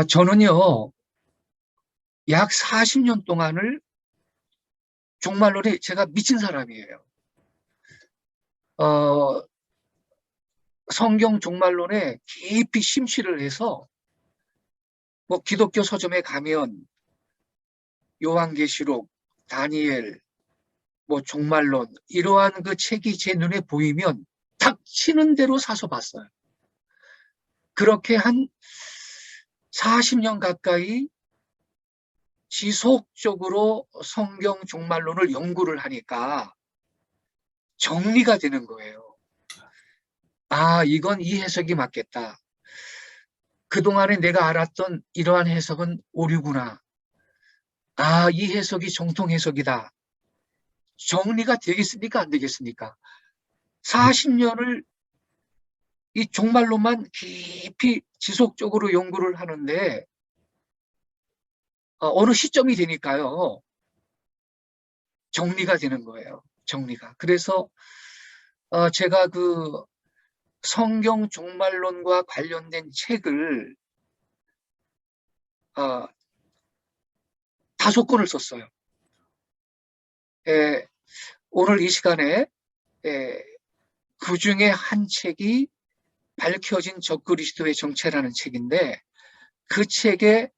저는요, 약 40년 동안을 종말론에 제가 미친 사람이에요. 어, 성경 종말론에 깊이 심취를 해서 뭐 기독교 서점에 가면 요한계시록, 다니엘, 뭐 종말론 이러한 그 책이 제 눈에 보이면 닥치는 대로 사서 봤어요. 그렇게 한 40년 가까이 지속적으로 성경 종말론을 연구를 하니까 정리가 되는 거예요. 이건 이 해석이 맞겠다. 그동안에 내가 알았던 이러한 해석은 오류구나. 이 해석이 정통 해석이다. 정리가 되겠습니까? 안 되겠습니까? 40년을 이 종말론만 깊이 지속적으로 연구를 하는데 어느 시점이 되니까요. 정리가 되는 거예요. 정리가. 그래서 제가 그 성경 종말론과 관련된 책을 어, 5권을 썼어요. 예, 오늘 이 시간에 예, 그 중에 한 책이 밝혀진 적그리스도의 정체라는 책인데 그 책의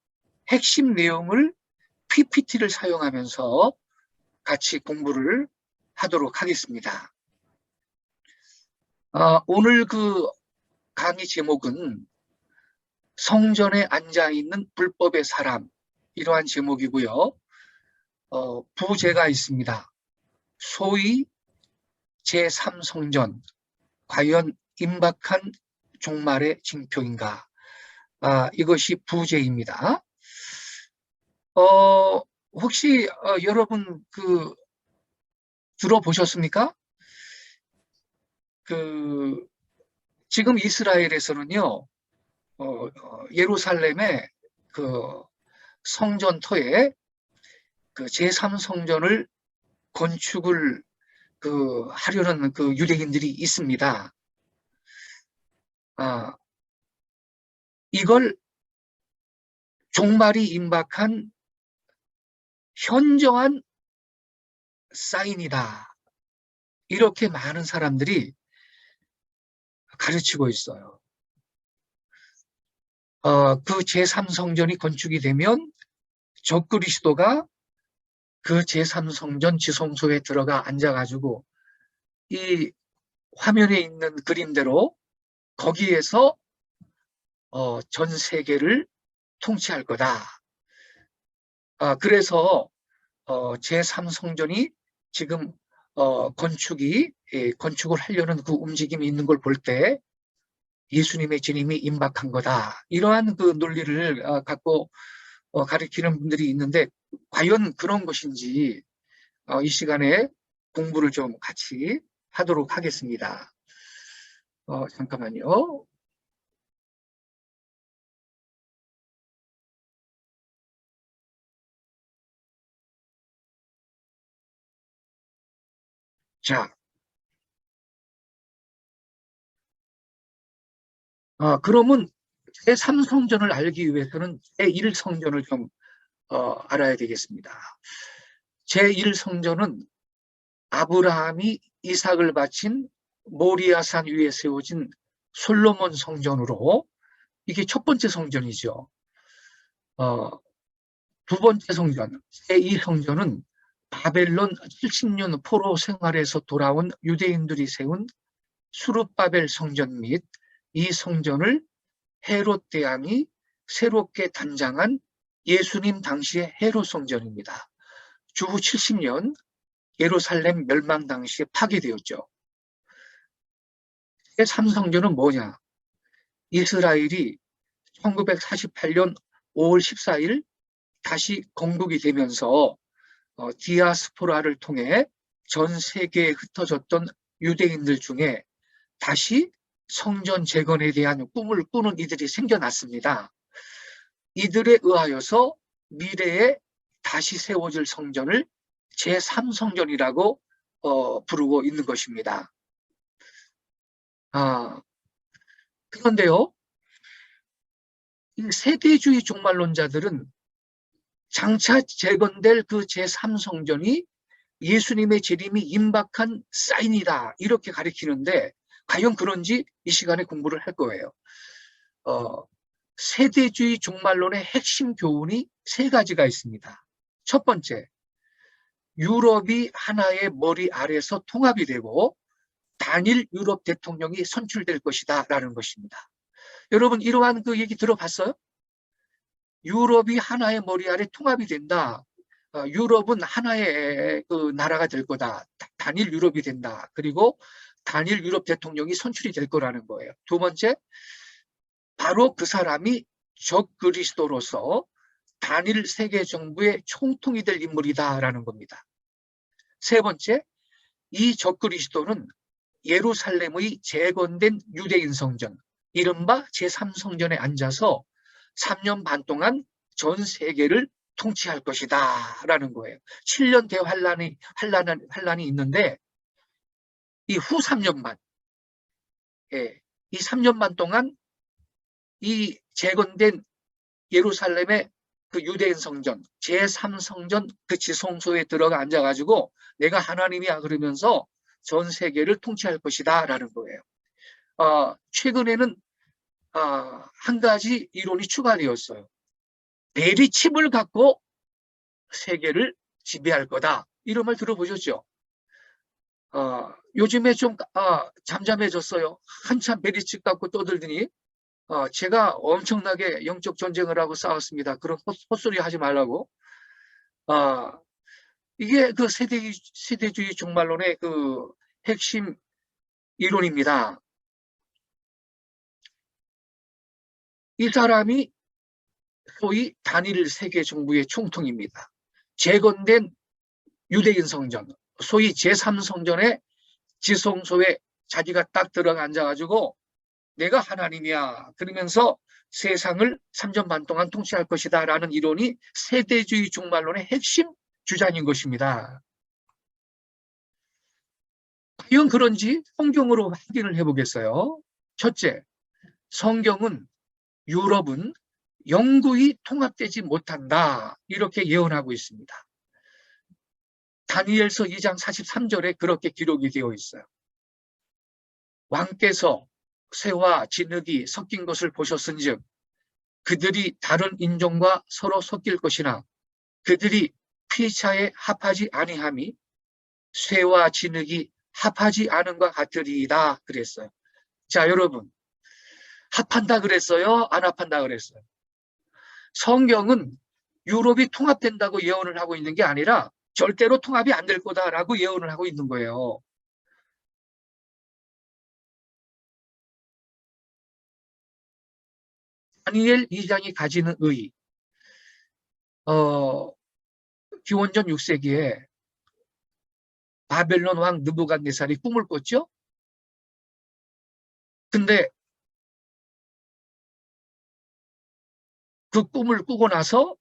핵심 내용을 PPT를 사용하면서 같이 공부를 하도록 하겠습니다. 오늘 그 강의 제목은 성전에 앉아있는 불법의 사람 이러한 제목이고요. 부제가 있습니다. 소위 제3성전 과연 임박한 종말의 징표인가? 이것이 부제입니다. 혹시 여러분 그 들어보셨습니까? 그 지금 이스라엘에서는요, 예루살렘의 그 성전터에 그 제3성전을 건축을 하려는 그 유대인들이 있습니다. 아, 이걸 종말이 임박한 현저한 사인이다. 이렇게 많은 사람들이 가르치고 있어요. 그 제3성전이 건축이 되면 적그리스도가 그 제3성전 지성소에 들어가 앉아가지고 이 화면에 있는 그림대로 거기에서 전 세계를 통치할 거다. 그래서 제3성전이 지금 건축을 하려는 그 움직임이 있는 걸 볼 때 예수님의 진임이 임박한 거다. 이러한 그 논리를 갖고 가르치는 분들이 있는데 과연 그런 것인지 이 시간에 공부를 좀 같이 하도록 하겠습니다. 잠깐만요. 자, 그러면 제3성전을 알기 위해서는 제1성전을 좀 알아야 되겠습니다. 제1성전은 아브라함이 이삭을 바친 모리아산 위에 세워진 솔로몬 성전으로 이게 첫 번째 성전이죠. 어, 두 번째 성전, 제2성전은 바벨론 70년 포로 생활에서 돌아온 유대인들이 세운 수룹바벨 성전 및 이 성전을 헤롯 대왕이 새롭게 단장한 예수님 당시의 헤롯 성전입니다. 주후 70년 예루살렘 멸망 당시에 파괴되었죠. 제3성전은 뭐냐? 이스라엘이 1948년 5월 14일 다시 건국이 되면서 디아스포라를 통해 전 세계에 흩어졌던 유대인들 중에 다시 성전 재건에 대한 꿈을 꾸는 이들이 생겨났습니다. 이들에 의하여서 미래에 다시 세워질 성전을 제3성전이라고 부르고 있는 것입니다. 그런데요, 이 세대주의 종말론자들은 장차 재건될 그 제3성전이 예수님의 재림이 임박한 사인이다 이렇게 가리키는데 과연 그런지 이 시간에 공부를 할 거예요. 세대주의 종말론의 핵심 교훈이 세 가지가 있습니다. 첫 번째, 유럽이 하나의 머리 아래서 통합이 되고 단일 유럽 대통령이 선출될 것이다 라는 것입니다. 여러분 이러한 그 얘기 들어봤어요? 유럽이 하나의 머리 아래 통합이 된다. 유럽은 하나의 그 나라가 될 거다. 단일 유럽이 된다. 그리고 단일 유럽 대통령이 선출이 될 거라는 거예요. 두 번째, 바로 그 사람이 적그리스도로서 단일 세계 정부의 총통이 될 인물이다라는 겁니다. 세 번째, 이 적그리스도는 예루살렘의 재건된 유대인 성전, 이른바 제3성전에 앉아서 3년 반 동안 전 세계를 통치할 것이다 라는 거예요. 7년 대환란이 있는데 이 후 3년 반, 이 3년 반 동안 이 재건된 예루살렘의 그 유대인 성전, 제3성전 그 지성소에 들어가 앉아가지고 내가 하나님이야 그러면서 전 세계를 통치할 것이다 라는 거예요. 최근에는 한 가지 이론이 추가되었어요. 대리칩을 갖고 세계를 지배할 거다. 이런 말 들어보셨죠? 요즘에 좀 잠잠해졌어요. 한참 대리칩 갖고 떠들더니 제가 엄청나게 영적 전쟁을 하고 싸웠습니다. 그런 헛소리 하지 말라고. 이게 그 세대주의 종말론의 그 핵심 이론입니다. 이 사람이 소위 단일 세계 정부의 총통입니다. 재건된 유대인 성전, 소위 제3성전의 지성소에 자기가 딱 들어가 앉아가지고 내가 하나님이야 그러면서 세상을 3년 반 동안 통치할 것이다 라는 이론이 세대주의 종말론의 핵심 주장인 것입니다. 과연 그런지 성경으로 확인을 해보겠어요. 첫째, 성경은 유럽은 영구히 통합되지 못한다 이렇게 예언하고 있습니다. 다니엘서 2장 43절에 그렇게 기록이 되어 있어요. 왕께서 새와 진흙이 섞인 것을 보셨은즉 그들이 다른 인종과 서로 섞일 것이나 그들이 피차에 합하지 아니함이 쇠와 진흙이 합하지 않은과 같으리이다 그랬어요. 자, 여러분, 합한다 그랬어요? 안 합한다 그랬어요? 성경은 유럽이 통합된다고 예언을 하고 있는 게 아니라 절대로 통합이 안 될 거다라고 예언을 하고 있는 거예요. 다니엘 2장이 가지는 의, 기원전 6세기에 바벨론 왕 느부갓네살이 꿈을 꿨죠? 근데 그 꿈을 꾸고 나서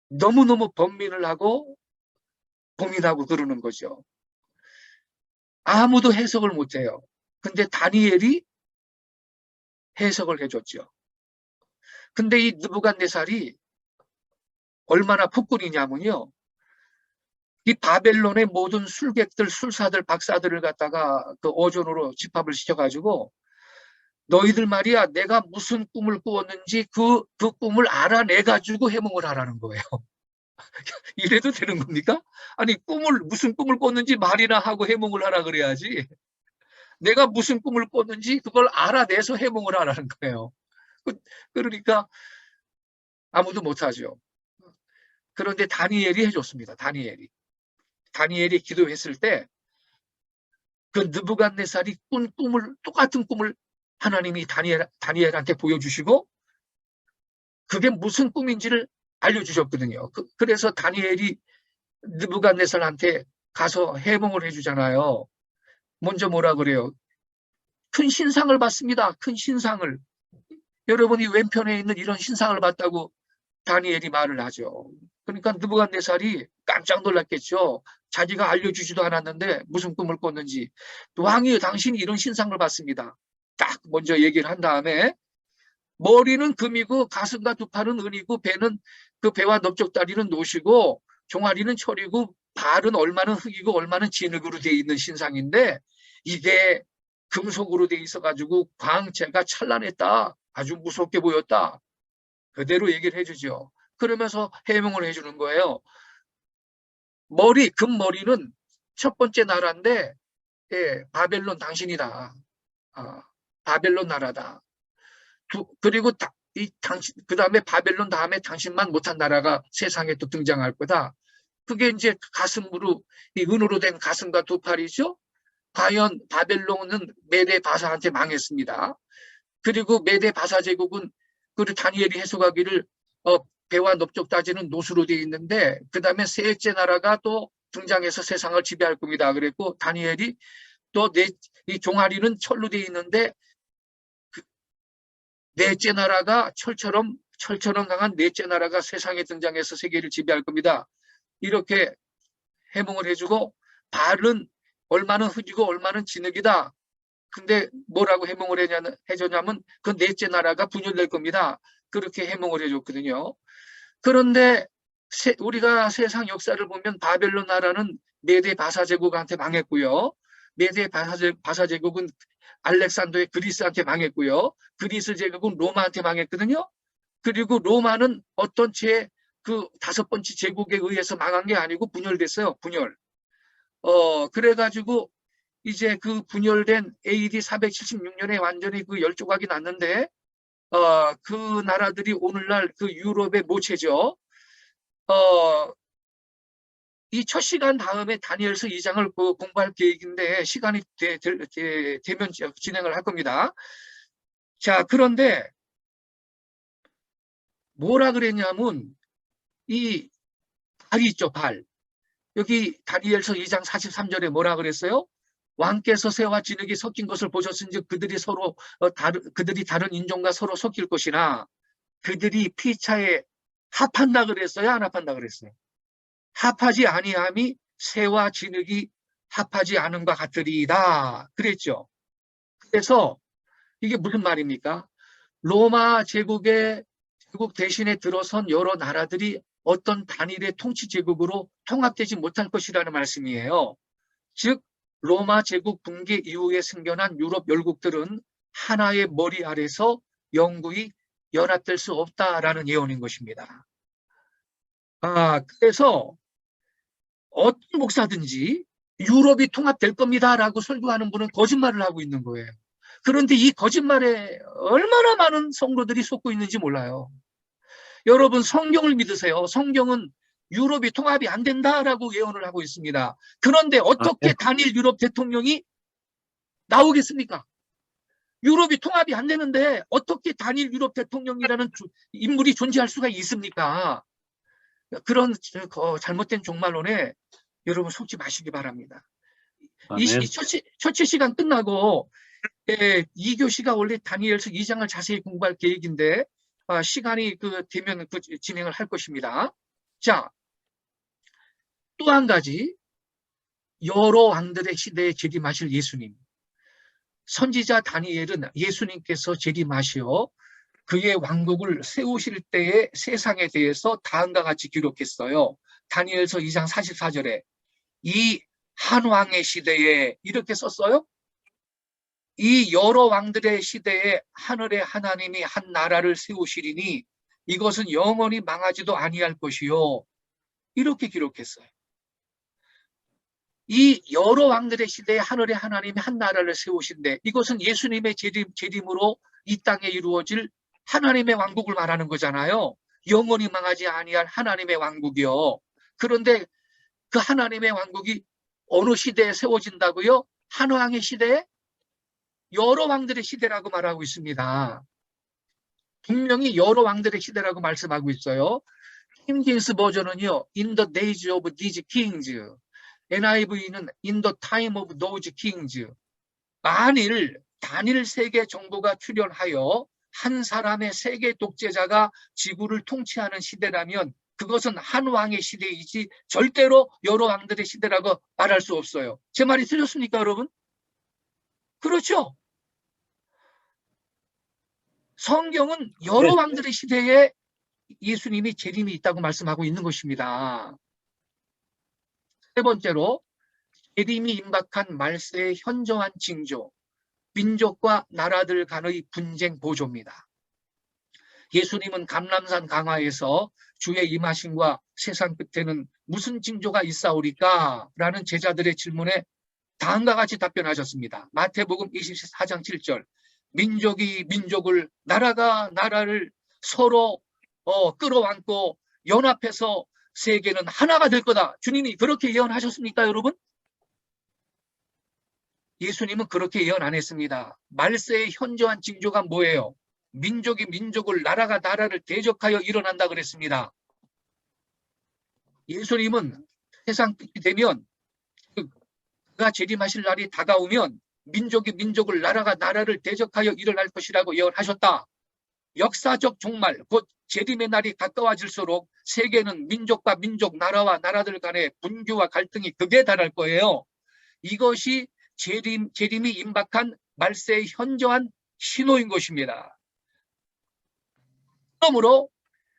너무너무 번민을 하고 고민하고 그러는 거죠. 아무도 해석을 못해요. 근데 다니엘이 해석을 해줬죠. 근데 이 느부갓네살이 얼마나 폭군이냐면요. 이 바벨론의 모든 술객들, 술사들, 박사들을 갖다가 그 어존으로 집합을 시켜가지고 너희들 말이야 내가 무슨 꿈을 꾸었는지 그 꿈을 알아내가지고 해몽을 하라는 거예요. 이래도 되는 겁니까? 아니 무슨 꿈을 꿨는지 말이나 하고 해몽을 하라 그래야지. 내가 무슨 꿈을 꿨는지 그걸 알아내서 해몽을 하라는 거예요. 그러니까 아무도 못하죠. 그런데 다니엘이 해줬습니다. 다니엘이 기도했을 때 그 느부갓네살이 꾼 꿈을 똑같은 꿈을 하나님이 다니엘한테 보여주시고 그게 무슨 꿈인지를 알려주셨거든요. 그래서 다니엘이 느부갓네살한테 가서 해몽을 해주잖아요. 먼저 뭐라 그래요? 큰 신상을 봤습니다. 큰 신상을. 여러분이 왼편에 있는 이런 신상을 봤다고 다니엘이 말을 하죠. 그러니까 느부갓네살이 깜짝 놀랐겠죠. 자기가 알려주지도 않았는데 무슨 꿈을 꿨는지. 왕이여 당신이 이런 신상을 봤습니다. 딱 먼저 얘기를 한 다음에 머리는 금이고 가슴과 두 팔은 은이고 배는 그 배와 넓적다리는 노시고 종아리는 철이고 발은 얼마는 흙이고 얼마는 진흙으로 되어 있는 신상인데 이게 금속으로 되어 있어가지고 광채가 찬란했다. 아주 무섭게 보였다. 그대로 얘기를 해주죠. 그러면서 해명을 해주는 거예요. 금머리는 첫 번째 나라인데 예, 바벨론 당신이다. 바벨론 나라다. 그리고 그 다음에 바벨론 다음에 당신만 못한 나라가 세상에 또 등장할 거다. 그게 이제 가슴으로, 이 은으로 된 가슴과 두 팔이죠. 과연 바벨론은 메대 바사한테 망했습니다. 그리고 메대 바사 제국은 그 다니엘이 해석하기를 배와 넓적다지는 노수로 되어 있는데 그 다음에 셋째 나라가 또 등장해서 세상을 지배할 겁니다. 그랬고 다니엘이 또 이 종아리는 철로 되어 있는데 넷째 나라가 철처럼 강한 넷째 나라가 세상에 등장해서 세계를 지배할 겁니다. 이렇게 해몽을 해주고 발은 얼마는 흙이고 얼마는 진흙이다. 근데 뭐라고 해몽을 해줬냐면 그 넷째 나라가 분열될 겁니다. 그렇게 해몽을 해줬거든요. 그런데 우리가 세상 역사를 보면 바벨론 나라는 메대 바사 제국한테 망했고요. 메대 바사 제국은 알렉산더의 그리스한테 망했고요. 그리스 제국은 로마한테 망했거든요. 그리고 로마는 어떤 그 다섯 번째 제국에 의해서 망한 게 아니고 분열됐어요. 분열. 그래가지고 이제 그 분열된 AD 476년에 완전히 그 열조각이 났는데 그 나라들이 오늘날 그 유럽의 모체죠. 이 첫 시간 다음에 다니엘서 2장을 공부할 계획인데 시간이 되면 진행을 할 겁니다. 자, 그런데 뭐라 그랬냐면 이 발이 있죠, 발. 여기 다니엘서 2장 43절에 뭐라 그랬어요? 왕께서 새와 진흙이 섞인 것을 보셨은즉 그들이 다른 인종과 서로 섞일 것이나 그들이 피차에 합한다 그랬어요? 안 합한다 그랬어요? 합하지 아니함이 새와 진흙이 합하지 않음과 같으리이다 그랬죠. 그래서 이게 무슨 말입니까? 로마 제국 대신에 들어선 여러 나라들이 어떤 단일의 통치 제국으로 통합되지 못할 것이라는 말씀이에요. 즉 로마 제국 붕괴 이후에 생겨난 유럽 열국들은 하나의 머리 아래서 영구히 연합될 수 없다라는 예언인 것입니다. 그래서 어떤 목사든지 유럽이 통합될 겁니다라고 설교하는 분은 거짓말을 하고 있는 거예요. 그런데 이 거짓말에 얼마나 많은 성도들이 속고 있는지 몰라요. 여러분 성경을 믿으세요. 성경은 유럽이 통합이 안 된다라고 예언을 하고 있습니다. 그런데 어떻게 단일 유럽 대통령이 나오겠습니까? 유럽이 통합이 안 되는데 어떻게 단일 유럽 대통령이라는 인물이 존재할 수가 있습니까? 그런 잘못된 종말론에 여러분 속지 마시기 바랍니다. 이 첫째 시간 끝나고 2교시가 원래 다니엘서 2장을 자세히 공부할 계획인데 시간이 되면 진행을 할 것입니다. 자, 또 한 가지 여러 왕들의 시대에 재림하실 예수님. 선지자 다니엘은 예수님께서 재림하시어 그의 왕국을 세우실 때의 세상에 대해서 다음과 같이 기록했어요. 다니엘서 2장 44절에 이 한 왕의 시대에 이렇게 썼어요. 이 여러 왕들의 시대에 하늘의 하나님이 한 나라를 세우시리니 이것은 영원히 망하지도 아니할 것이요. 이렇게 기록했어요. 이 여러 왕들의 시대에 하늘의 하나님이 한 나라를 세우신데 이것은 예수님의 재림으로 이 땅에 이루어질 하나님의 왕국을 말하는 거잖아요. 영원히 망하지 아니할 하나님의 왕국이요. 그런데 그 하나님의 왕국이 어느 시대에 세워진다고요? 한 왕의 시대에? 여러 왕들의 시대라고 말하고 있습니다. 분명히 여러 왕들의 시대라고 말씀하고 있어요. 킹제임스 버전은요. In the days of these kings. NIV는 In the time of those kings. 만일 단일 세계 정부가 출현하여 한 사람의 세계 독재자가 지구를 통치하는 시대라면 그것은 한 왕의 시대이지 절대로 여러 왕들의 시대라고 말할 수 없어요. 제 말이 틀렸습니까, 여러분? 그렇죠? 성경은 여러 왕들의 시대에 예수님이 재림이 있다고 말씀하고 있는 것입니다. 세 번째로 재림이 임박한 말세의 현저한 징조, 민족과 나라들 간의 분쟁 보조입니다. 예수님은 감람산 강화에서 주의 임하심과 세상 끝에는 무슨 징조가 있사오리까? 라는 제자들의 질문에 다음과 같이 답변하셨습니다. 마태복음 24장 7절, 민족이 민족을, 나라가 나라를 서로 끌어안고 연합해서 세계는 하나가 될 거다. 주님이 그렇게 예언하셨습니까, 여러분? 예수님은 그렇게 예언 안 했습니다. 말세의 현저한 징조가 뭐예요? 민족이 민족을, 나라가 나라를 대적하여 일어난다 그랬습니다. 예수님은 세상 끝이 되면, 그가 재림하실 날이 다가오면 민족이 민족을, 나라가 나라를 대적하여 일어날 것이라고 예언하셨다. 역사적 종말, 곧 재림의 날이 가까워질수록 세계는 민족과 민족, 나라와 나라들 간의 분규와 갈등이 극에 달할 거예요. 이것이 재림이 임박한 말세의 현저한 신호인 것입니다. 그러므로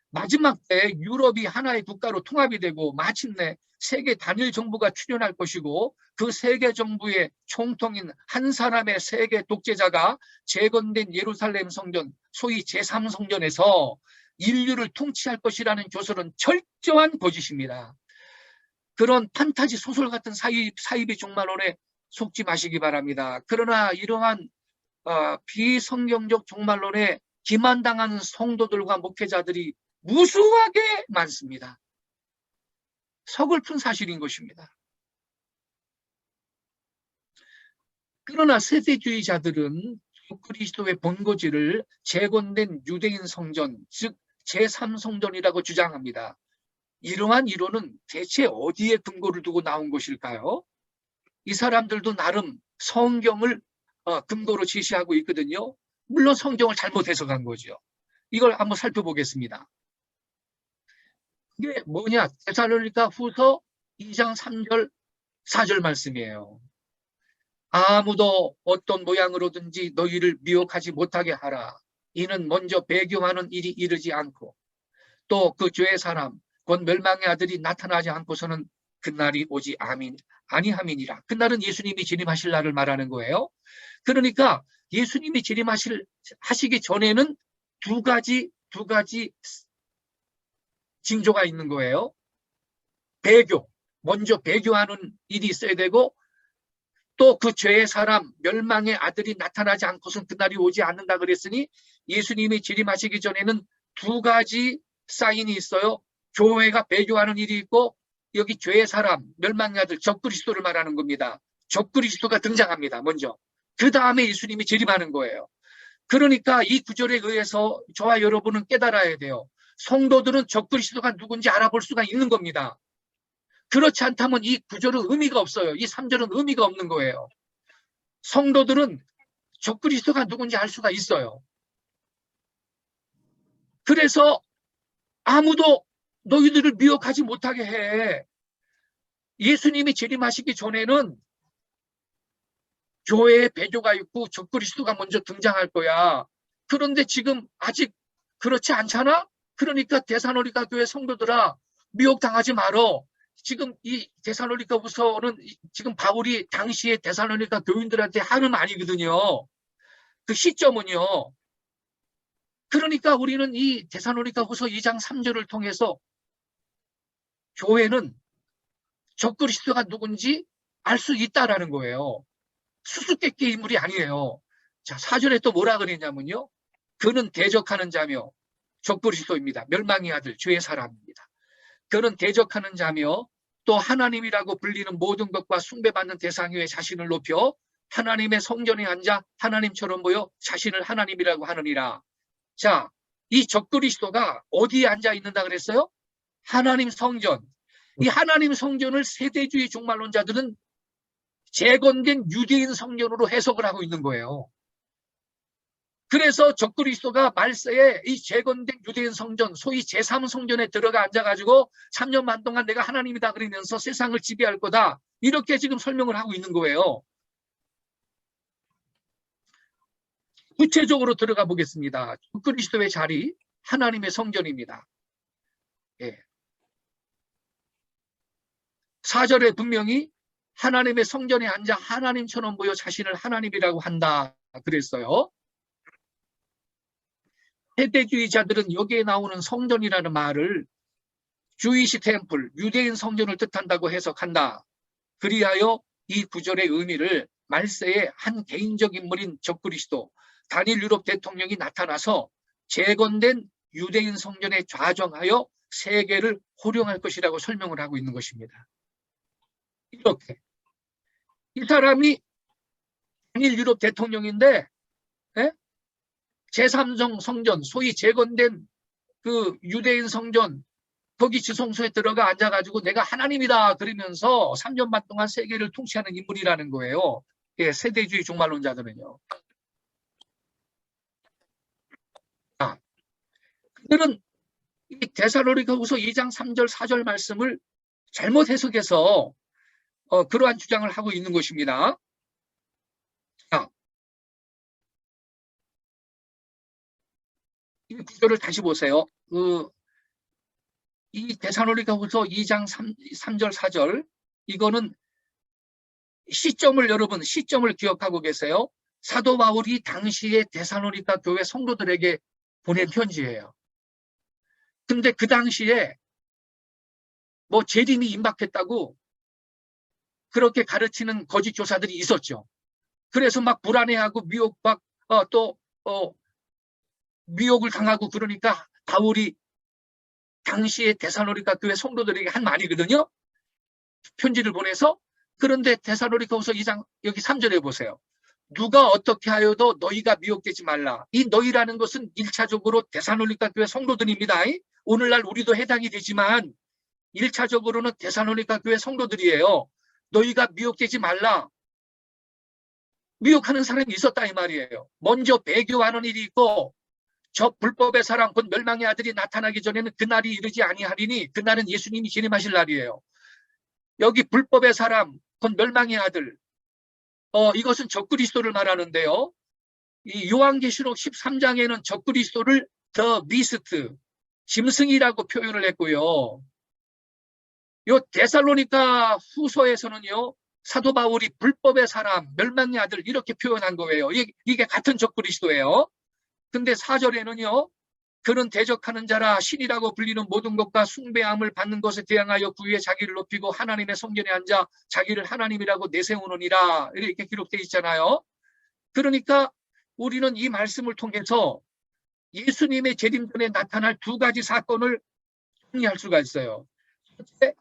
마지막 때 유럽이 하나의 국가로 통합이 되고 마침내 세계 단일 정부가 출현할 것이고, 그 세계 정부의 총통인 한 사람의 세계 독재자가 재건된 예루살렘 성전, 소위 제3성전에서 인류를 통치할 것이라는 교설은 철저한 거짓입니다. 그런 판타지 소설 같은 사이비 종말론에 속지 마시기 바랍니다. 그러나 이러한 비성경적 종말론에 기만당하는 성도들과 목회자들이 무수하게 많습니다. 서글픈 사실인 것입니다. 그러나 세대주의자들은 그리스도의 본거지를 재건된 유대인 성전, 즉 제3성전이라고 주장합니다. 이러한 이론은 대체 어디에 근거를 두고 나온 것일까요? 이 사람들도 나름 성경을 근거로 제시하고 있거든요. 물론 성경을 잘못 해석한 거죠. 이걸 한번 살펴보겠습니다. 이게 뭐냐? 데살로니가 후서 2장 3절 4절 말씀이에요. 아무도 어떤 모양으로든지 너희를 미혹하지 못하게 하라. 이는 먼저 배교하는 일이 이르지 않고 또 그 죄의 사람 곧 멸망의 아들이 나타나지 않고서는 그날이 오지 아니함이니라. 그날은 예수님이 재림하실 날을 말하는 거예요. 그러니까 예수님이 재림하시기 전에는 두 가지 징조가 있는 거예요. 배교, 먼저 배교하는 일이 있어야 되고, 또 그 죄의 사람, 멸망의 아들이 나타나지 않고선 그날이 오지 않는다 그랬으니 예수님이 재림하시기 전에는 두 가지 사인이 있어요. 교회가 배교하는 일이 있고, 여기 죄의 사람, 멸망의 아들, 적그리스도를 말하는 겁니다. 적그리스도가 등장합니다. 먼저. 그 다음에 예수님이 재림하는 거예요. 그러니까 이 구절에 의해서 저와 여러분은 깨달아야 돼요. 성도들은 적그리스도가 누군지 알아볼 수가 있는 겁니다. 그렇지 않다면 이 구절은 의미가 없어요. 이 3절은 의미가 없는 거예요. 성도들은 적그리스도가 누군지 알 수가 있어요. 그래서 아무도 너희들을 미혹하지 못하게 해. 예수님이 재림하시기 전에는 교회에 배교가 있고 적그리스도가 먼저 등장할 거야. 그런데 지금 아직 그렇지 않잖아? 그러니까 데살로니가 교회 성도들아, 미혹당하지 말어. 지금 이 데살로니가후서는 지금 바울이 당시에 데살로니가 교인들한테 하는 말이거든요. 그 시점은요. 그러니까 우리는 이 데살로니가후서 2장 3절을 통해서 교회는 적그리스도가 누군지 알 수 있다라는 거예요. 수수께끼 인물이 아니에요. 자, 4절에 또 뭐라 그랬냐면요. 그는 대적하는 자며 적그리스도입니다. 멸망의 아들, 죄의 사람입니다. 그는 대적하는 자며 또 하나님이라고 불리는 모든 것과 숭배받는 대상 위에 자신을 높여 하나님의 성전에 앉아 하나님처럼 보여 자신을 하나님이라고 하느니라. 자, 이 적그리스도가 어디에 앉아 있는다 그랬어요? 하나님 성전. 이 하나님 성전을 세대주의 종말론자들은 재건된 유대인 성전으로 해석을 하고 있는 거예요. 그래서 적그리스도가 말세에 이 재건된 유대인 성전, 소위 제3성전에 들어가 앉아가지고 3년 반 동안 내가 하나님이다 그러면서 세상을 지배할 거다. 이렇게 지금 설명을 하고 있는 거예요. 구체적으로 들어가 보겠습니다. 그리스도의 자리, 하나님의 성전입니다. 예. 4절에 분명히 하나님의 성전에 앉아 하나님처럼 보여 자신을 하나님이라고 한다 그랬어요. 세대주의자들은 여기에 나오는 성전이라는 말을 주이시 템플, 유대인 성전을 뜻한다고 해석한다. 그리하여 이 구절의 의미를 말세의 한 개인적 인물인 적그리스도, 단일 유럽 대통령이 나타나서 재건된 유대인 성전에 좌정하여 세계를 호령할 것이라고 설명을 하고 있는 것입니다. 이렇게 이 사람이 단일 유럽 대통령인데 제3성 성전, 소위 재건된 그 유대인 성전, 거기 지성소에 들어가 앉아가지고 내가 하나님이다 그러면서 3년 반 동안 세계를 통치하는 인물이라는 거예요. 예, 세대주의 종말론자들은요. 그들은 이 데살로니가후서 2장 3절 4절 말씀을 잘못 해석해서 그러한 주장을 하고 있는 것입니다. 자, 이 구절을 다시 보세요. 이 데살로니가후서 2장 3절 4절 이거는 시점을 여러분 시점을 기억하고 계세요. 사도 바울이 당시에 데살로니가 교회 성도들에게 보낸 편지예요. 근데 그 당시에 뭐 재림이 임박했다고 그렇게 가르치는 거짓 교사들이 있었죠. 그래서 막 불안해하고 미혹을 당하고 그러니까 바울이 당시에 데살로니가 교회 성도들에게 한 말이거든요. 편지를 보내서. 그런데 데살로니가후서 2장 여기 3절에 보세요. 누가 어떻게 하여도 너희가 미혹되지 말라. 이 너희라는 것은 1차적으로 데살로니가 교회 성도들입니다. 오늘날 우리도 해당이 되지만 1차적으로는 데살로니가 교회 성도들이에요. 너희가 미혹되지 말라. 미혹하는 사람이 있었다 이 말이에요. 먼저 배교하는 일이 있고 저 불법의 사람 곧 멸망의 아들이 나타나기 전에는 그날이 이르지 아니하리니 그날은 예수님이 재림하실 날이에요. 여기 불법의 사람 곧 멸망의 아들 이것은 적그리스도를 말하는데요. 이 요한계시록 13장에는 적그리스도를 더 비스트 짐승이라고 표현을 했고요. 요 데살로니가 후서에서는요. 사도 바울이 불법의 사람, 멸망의 아들 이렇게 표현한 거예요. 이게 같은 적그리스도예요. 근데 4절에는요. 그는 대적하는 자라 신이라고 불리는 모든 것과 숭배함을 받는 것에 대항하여 그 위에 자기를 높이고 하나님의 성전에 앉아 자기를 하나님이라고 내세우느니라 이렇게 기록되어 있잖아요. 그러니까 우리는 이 말씀을 통해서 예수님의 재림 전에 나타날 두 가지 사건을 정리할 수가 있어요. 첫째,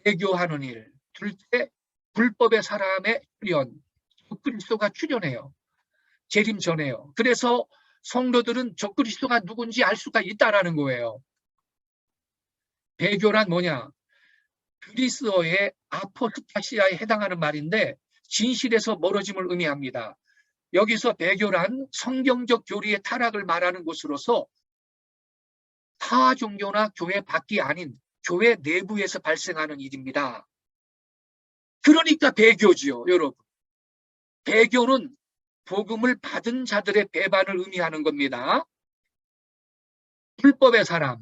배교하는 일. 둘째, 불법의 사람의 출현. 그리스도가 출현해요. 재림 전에요. 그래서 성도들은 적그리스도가 누군지 알 수가 있다라는 거예요. 배교란 뭐냐? 그리스어의 아포스타시아에 해당하는 말인데 진실에서 멀어짐을 의미합니다. 여기서 배교란 성경적 교리의 타락을 말하는 것으로서 타 종교나 교회 밖이 아닌 교회 내부에서 발생하는 일입니다. 그러니까 배교지요, 여러분. 배교는 복음을 받은 자들의 배반을 의미하는 겁니다. 불법의 사람.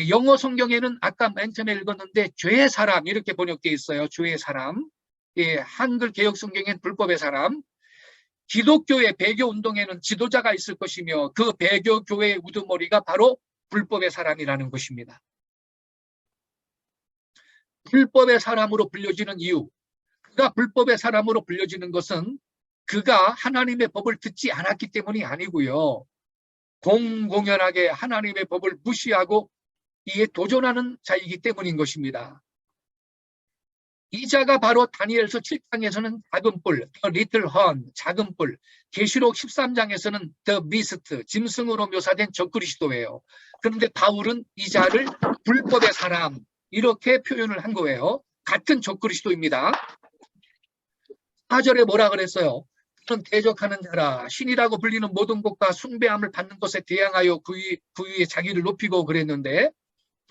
영어 성경에는 아까 맨 처음에 읽었는데 죄의 사람 이렇게 번역되어 있어요. 죄의 사람. 한글 개역 성경엔 불법의 사람. 기독교의 배교 운동에는 지도자가 있을 것이며 그 배교 교회의 우두머리가 바로 불법의 사람이라는 것입니다. 불법의 사람으로 불려지는 이유. 그가 불법의 사람으로 불려지는 것은 그가 하나님의 법을 듣지 않았기 때문이 아니고요. 공공연하게 하나님의 법을 무시하고 이에 도전하는 자이기 때문인 것입니다. 이 자가 바로 다니엘서 7장에서는 작은 뿔, the little horn, 작은 뿔, 계시록 13장에서는 the beast, 짐승으로 묘사된 적그리스도예요. 그런데 바울은 이 자를 불법의 사람 이렇게 표현을 한 거예요. 같은 적그리스도입니다. 4절에 뭐라 그랬어요? 그는 대적하는 자라 신이라고 불리는 모든 것과 숭배함을 받는 것에 대항하여 그 위에 자기를 높이고 그랬는데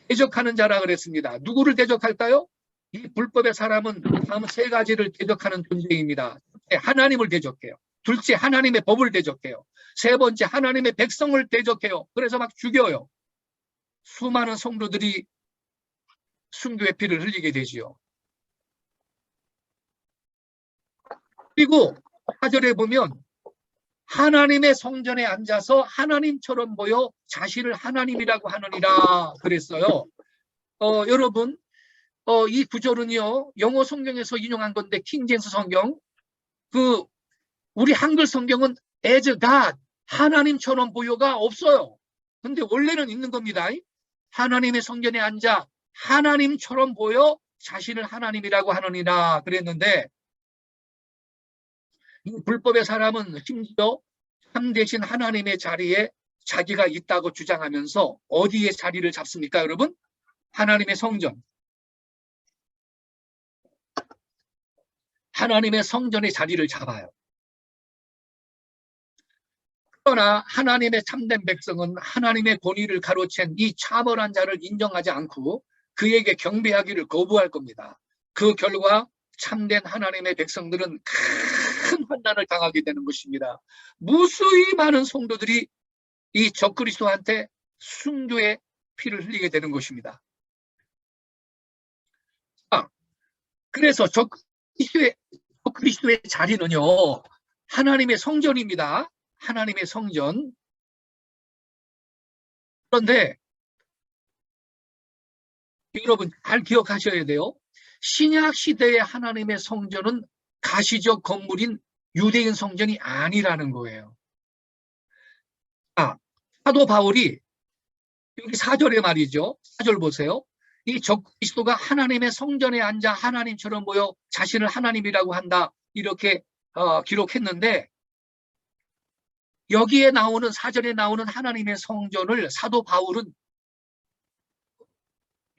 대적하는 자라 그랬습니다. 누구를 대적할까요? 이 불법의 사람은 다음 세 가지를 대적하는 존재입니다. 하나님을 대적해요. 둘째, 하나님의 법을 대적해요. 세 번째, 하나님의 백성을 대적해요. 그래서 막 죽여요. 수많은 성도들이 순교의 피를 흘리게 되지요. 그리고 4절에 보면 하나님의 성전에 앉아서 하나님처럼 보여 자신을 하나님이라고 하느니라 그랬어요. 여러분, 이 구절은요, 영어 성경에서 인용한 건데, 킹제임스 성경, 우리 한글 성경은 as God, 하나님처럼 보여가 없어요. 근데 원래는 있는 겁니다. 하나님의 성전에 앉아 하나님처럼 보여 자신을 하나님이라고 하느니라 그랬는데, 이 불법의 사람은 심지어 참되신 하나님의 자리에 자기가 있다고 주장하면서 어디에 자리를 잡습니까, 여러분? 하나님의 성전. 하나님의 성전에 자리를 잡아요. 그러나 하나님의 참된 백성은 하나님의 권위를 가로챈 이 차벌한 자를 인정하지 않고 그에게 경배하기를 거부할 겁니다. 그 결과 참된 하나님의 백성들은 큰 환난을 당하게 되는 것입니다. 무수히 많은 성도들이 이 적그리스도한테 순교의 피를 흘리게 되는 것입니다. 그래서 적그리스도의 자리는요, 하나님의 성전입니다. 하나님의 성전. 그런데 여러분 잘 기억하셔야 돼요. 신약 시대의 하나님의 성전은 가시적 건물인 유대인 성전이 아니라는 거예요. 사도 바울이 여기 4절에 말이죠. 4절 보세요. 이 적그리스도가 하나님의 성전에 앉아 하나님처럼 보여 자신을 하나님이라고 한다. 이렇게 기록했는데, 여기에 나오는 4절에 나오는 하나님의 성전을 사도 바울은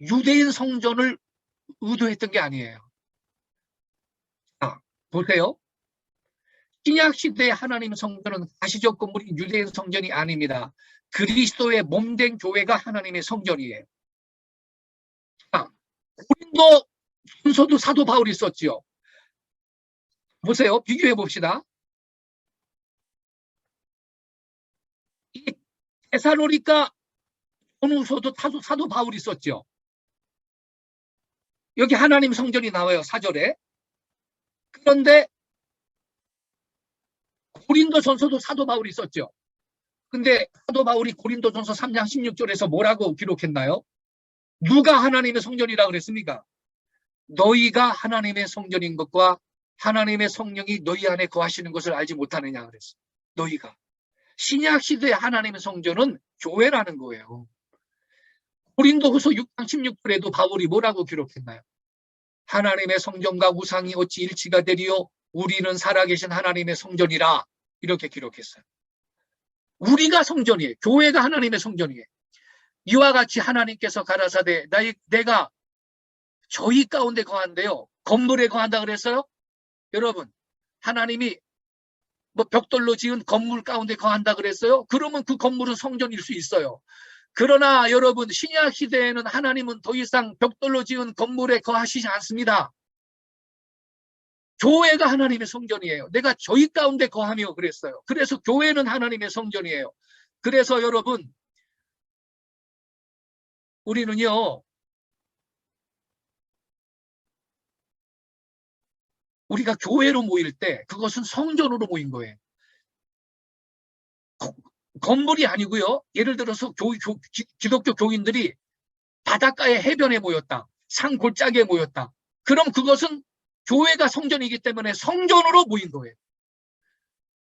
유대인 성전을 의도했던 게 아니에요. 보세요. 신약 시대의 하나님의 성전은 가시적 건물인 유대인 성전이 아닙니다. 그리스도의 몸된 교회가 하나님의 성전이에요. 고린도 전서도 사도 바울이 썼지요. 보세요. 비교해 봅시다. 이 데살로니가 전후서도 사도 바울이 썼죠. 여기 하나님 성전이 나와요. 4절에. 그런데 고린도 전서도 사도 바울이 썼죠. 근데 사도 바울이 고린도 전서 3장 16절에서 뭐라고 기록했나요? 누가 하나님의 성전이라고 그랬습니까? 너희가 하나님의 성전인 것과 하나님의 성령이 너희 안에 거하시는 것을 알지 못하느냐 그랬어요. 너희가. 신약 시대의 하나님의 성전은 교회라는 거예요. 고린도후서 6장 16절에도 바울이 뭐라고 기록했나요? 하나님의 성전과 우상이 어찌 일치가 되리요? 우리는 살아계신 하나님의 성전이라 이렇게 기록했어요. 우리가 성전이에요. 교회가 하나님의 성전이에요. 이와 같이 하나님께서 가라사대 내가 저희 가운데 거한대요. 건물에 거한다 그랬어요? 여러분, 하나님이 뭐 벽돌로 지은 건물 가운데 거한다 그랬어요? 그러면 그 건물은 성전일 수 있어요. 그러나 여러분, 신약 시대에는 하나님은 더 이상 벽돌로 지은 건물에 거하시지 않습니다. 교회가 하나님의 성전이에요. 내가 저희 가운데 거하며 그랬어요. 그래서 교회는 하나님의 성전이에요. 그래서 여러분, 우리는요, 우리가 교회로 모일 때 그것은 성전으로 모인 거예요. 건물이 아니고요. 예를 들어서 기독교 교인들이 바닷가의 해변에 모였다. 산 골짜기에 모였다. 그럼 그것은 교회가 성전이기 때문에 성전으로 모인 거예요.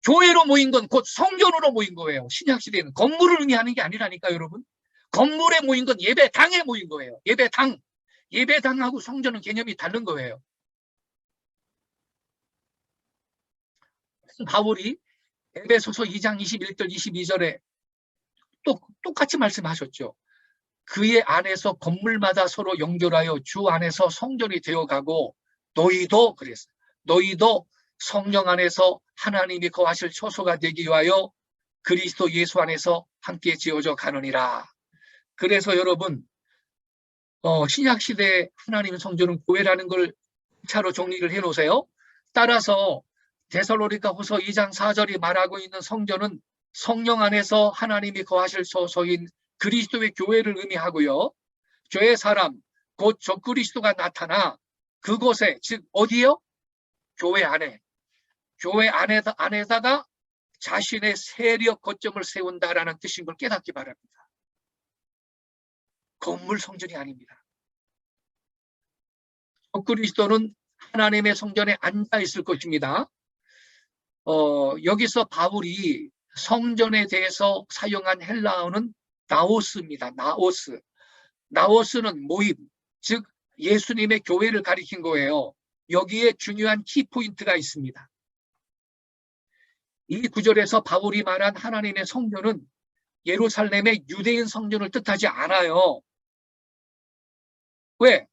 교회로 모인 건 곧 성전으로 모인 거예요. 신약시대에는 건물을 의미하는 게 아니라니까 여러분. 건물에 모인 건 예배당에 모인 거예요. 예배당. 예배당하고 성전은 개념이 다른 거예요. 바울이 에베소서 2장 21절 22절에 똑같이 말씀하셨죠. 그의 안에서 건물마다 서로 연결하여 주 안에서 성전이 되어가고 너희도 그랬어요. 너희도 성령 안에서 하나님이 거하실 처소가 되기 위하여 그리스도 예수 안에서 함께 지어져 가느니라. 그래서 여러분, 신약시대의 하나님의 성전은 교회라는 걸 차로 정리를 해놓으세요. 따라서 데살로니가후서 2장 4절이 말하고 있는 성전은 성령 안에서 하나님이 거하실 소소인 그리스도의 교회를 의미하고요. 교회 사람, 곧 적그리스도가 나타나 그곳에, 즉 어디요? 교회 안에. 교회 안에다가 자신의 세력 거점을 세운다라는 뜻인 걸 깨닫기 바랍니다. 건물 성전이 아닙니다. 적그리스도는 하나님의 성전에 앉아 있을 것입니다. 여기서 바울이 성전에 대해서 사용한 헬라어는 나오스입니다. 나오스. 나오스는 모임, 즉 예수님의 교회를 가리킨 거예요. 여기에 중요한 키포인트가 있습니다. 이 구절에서 바울이 말한 하나님의 성전은 예루살렘의 유대인 성전을 뜻하지 않아요. 왜?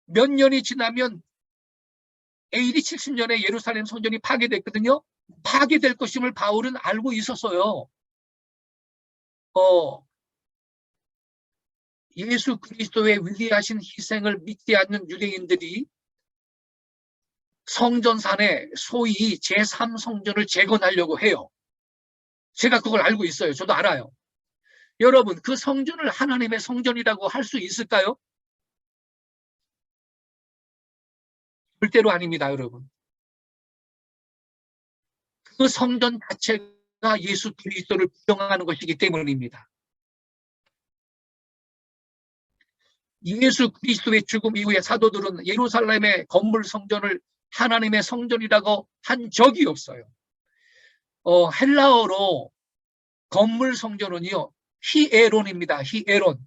몇 년이 지나면 AD 70년에 예루살렘 성전이 파괴됐거든요. 파괴될 것임을 바울은 알고 있었어요. 예수 그리스도의 위대하신 희생을 믿지 않는 유대인들이 성전산에 소위 제3성전을 재건하려고 해요. 제가 그걸 알고 있어요. 저도 알아요. 여러분, 그 성전을 하나님의 성전이라고 할 수 있을까요? 절대로 아닙니다, 여러분. 그 성전 자체가 예수 그리스도를 부정하는 것이기 때문입니다. 예수 그리스도의 죽음 이후에 사도들은 예루살렘의 건물 성전을 하나님의 성전이라고 한 적이 없어요. 헬라어로 건물 성전은요, 히에론입니다. 히에론.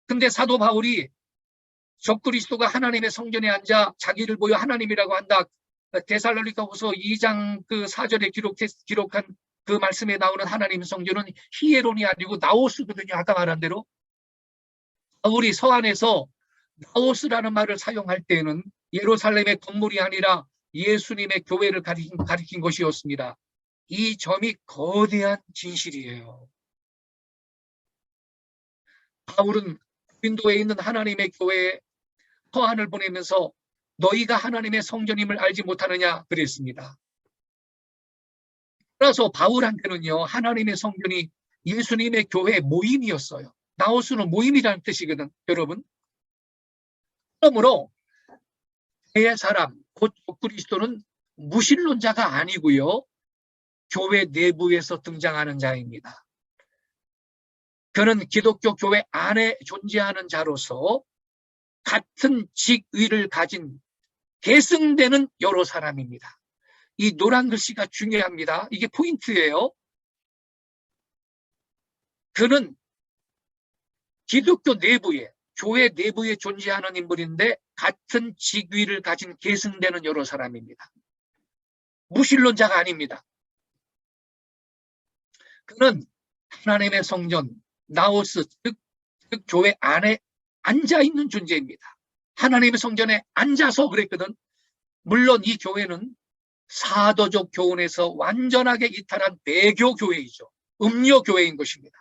근데 사도 바울이 적그리스도가 하나님의 성전에 앉아 자기를 보여 하나님이라고 한다. 데살로니가후서 2장 그 4절에 기록한 그 말씀에 나오는 하나님 성전은 히에론이 아니고 나오스거든요. 아까 말한 대로. 바울이 서안에서 나오스라는 말을 사용할 때는 예루살렘의 건물이 아니라 예수님의 교회를 가리킨 것이었습니다. 이 점이 거대한 진실이에요. 바울은 고린도에 있는 하나님의 교회에 서한을 보내면서 너희가 하나님의 성전임을 알지 못하느냐 그랬습니다. 그래서 바울한테는요, 하나님의 성전이 예수님의 교회 모임이었어요. 나오스는 모임이라는 뜻이거든, 여러분. 그러므로 제 사람, 곧 그리스도는 무신론자가 아니고요, 교회 내부에서 등장하는 자입니다. 그는 기독교 교회 안에 존재하는 자로서 같은 직위를 가진 계승되는 여러 사람입니다. 이 노란 글씨가 중요합니다. 이게 포인트예요. 그는 기독교 내부에, 교회 내부에 존재하는 인물인데 같은 직위를 가진 계승되는 여러 사람입니다. 무신론자가 아닙니다. 그는 하나님의 성전, 나오스, 즉 교회 안에 앉아있는 존재입니다. 하나님의 성전에 앉아서 그랬거든. 물론 이 교회는 사도적 교훈에서 완전하게 이탈한 배교 교회이죠. 음료 교회인 것입니다.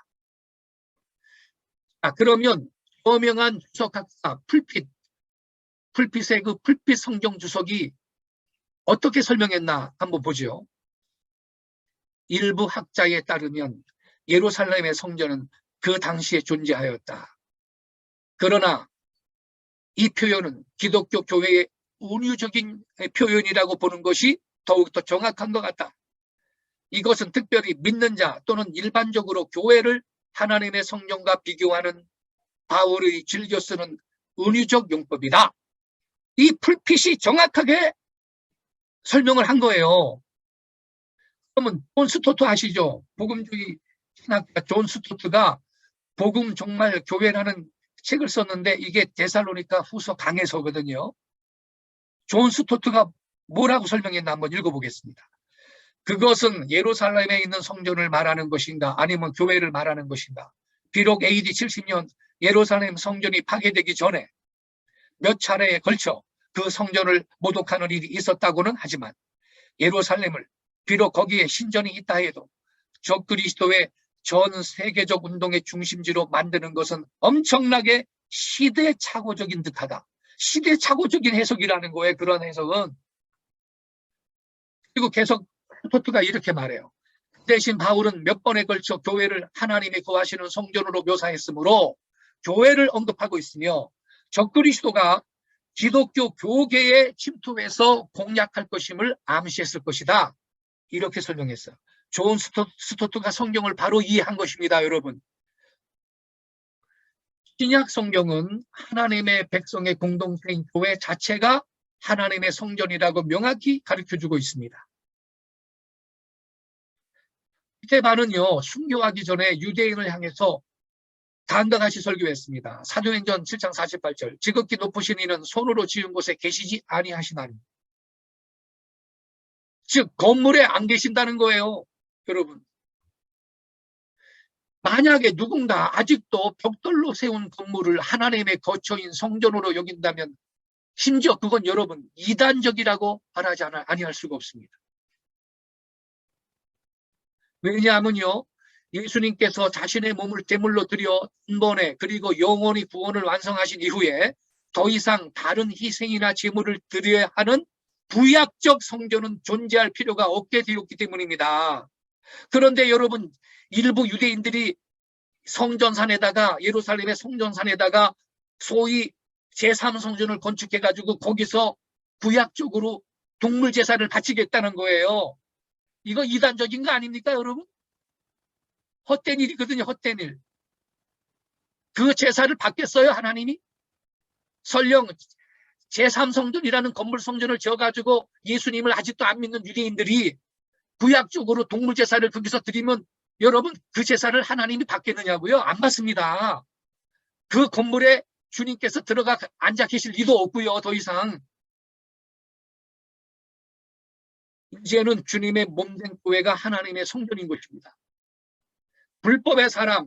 그러면 유명한 주석학사 풀핏의 그 풀핏 성경 주석이 어떻게 설명했나 한번 보죠. 일부 학자에 따르면 예루살렘의 성전은 그 당시에 존재하였다. 그러나 이 표현은 기독교 교회의 운유적인 표현이라고 보는 것이 더욱더 정확한 것 같다. 이것은 특별히 믿는 자 또는 일반적으로 교회를 하나님의 성전과 비교하는 바울의 즐겨 쓰는 은유적 용법이다. 이 풀핏이 정확하게 설명을 한 거예요. 그러면 존 스토트 아시죠? 복음주의 신학자 존 스토트가 복음 정말 교회라는 책을 썼는데 이게 데살로니가 후서 강해서거든요. 존 스토트가 뭐라고 설명했나 한번 읽어보겠습니다. 그것은 예루살렘에 있는 성전을 말하는 것인가 아니면 교회를 말하는 것인가. 비록 AD 70년 예루살렘 성전이 파괴되기 전에 몇 차례에 걸쳐 그 성전을 모독하는 일이 있었다고는 하지만 예루살렘을 비록 거기에 신전이 있다 해도 적그리스도의 전 세계적 운동의 중심지로 만드는 것은 엄청나게 시대착오적인 듯하다. 시대착오적인 해석이라는 거예요. 그런 해석은. 그리고 계속 토트가 이렇게 말해요. 대신 바울은 몇 번에 걸쳐 교회를 하나님이 거하시는 성전으로 묘사했으므로 교회를 언급하고 있으며 적그리스도가 기독교 교계에 침투해서 공략할 것임을 암시했을 것이다. 이렇게 설명했어요. 존 스토트가 성경을 바로 이해한 것입니다, 여러분. 신약 성경은 하나님의 백성의 공동체인 교회 자체가 하나님의 성전이라고 명확히 가르쳐주고 있습니다. 스데반은요, 순교하기 전에 유대인을 향해서 다음과 같이 설교했습니다. 사도행전 7장 48절. 지극히 높으신 이는 손으로 지은 곳에 계시지 아니하시나니. 즉 건물에 안 계신다는 거예요, 여러분. 만약에 누군가 아직도 벽돌로 세운 건물을 하나님의 거처인 성전으로 여긴다면 심지어 그건 여러분 이단적이라고 말하지 아니할 수가 없습니다. 왜냐하면요, 예수님께서 자신의 몸을 제물로 드려 단번에 그리고 영원히 구원을 완성하신 이후에 더 이상 다른 희생이나 제물을 드려야 하는 구약적 성전은 존재할 필요가 없게 되었기 때문입니다. 그런데 여러분, 일부 유대인들이 성전산에다가, 예루살렘의 성전산에다가 소위 제3성전을 건축해가지고 거기서 구약적으로 동물 제사를 바치겠다는 거예요. 이거 이단적인 거 아닙니까, 여러분? 헛된 일이거든요, 헛된 일. 그 제사를 받겠어요, 하나님이? 설령 제3성전이라는 건물 성전을 지어가지고 예수님을 아직도 안 믿는 유대인들이 구약적으로 동물 제사를 거기서 드리면 여러분 그 제사를 하나님이 받겠느냐고요? 안 받습니다. 그 건물에 주님께서 들어가 앉아 계실 리도 없고요, 더 이상. 이제는 주님의 몸된 교회가 하나님의 성전인 것입니다. 불법의 사람,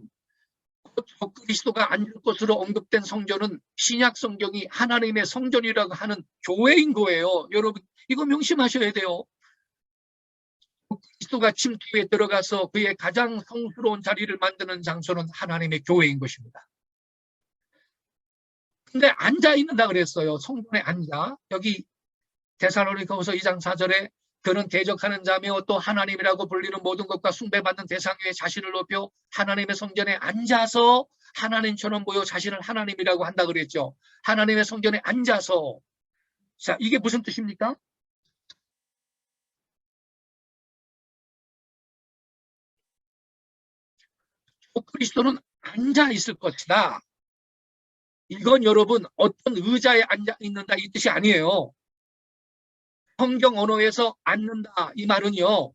그리스도가 앉을 것으로 언급된 성전은 신약 성경이 하나님의 성전이라고 하는 교회인 거예요. 여러분 이거 명심하셔야 돼요. 그리스도가 침투에 들어가서 그의 가장 성스러운 자리를 만드는 장소는 하나님의 교회인 것입니다. 근데 앉아 있는다 그랬어요. 성전에 앉아. 여기 데살로니가후서 2장 4절에 그는 대적하는 자며 또 하나님이라고 불리는 모든 것과 숭배받는 대상 위에 자신을 높여 하나님의 성전에 앉아서 하나님처럼 보여 자신을 하나님이라고 한다 그랬죠. 하나님의 성전에 앉아서. 자, 이게 무슨 뜻입니까? 그리스도는 앉아 있을 것이다. 이건 여러분 어떤 의자에 앉아 있는다 이 뜻이 아니에요. 성경 언어에서 앉는다 이 말은요,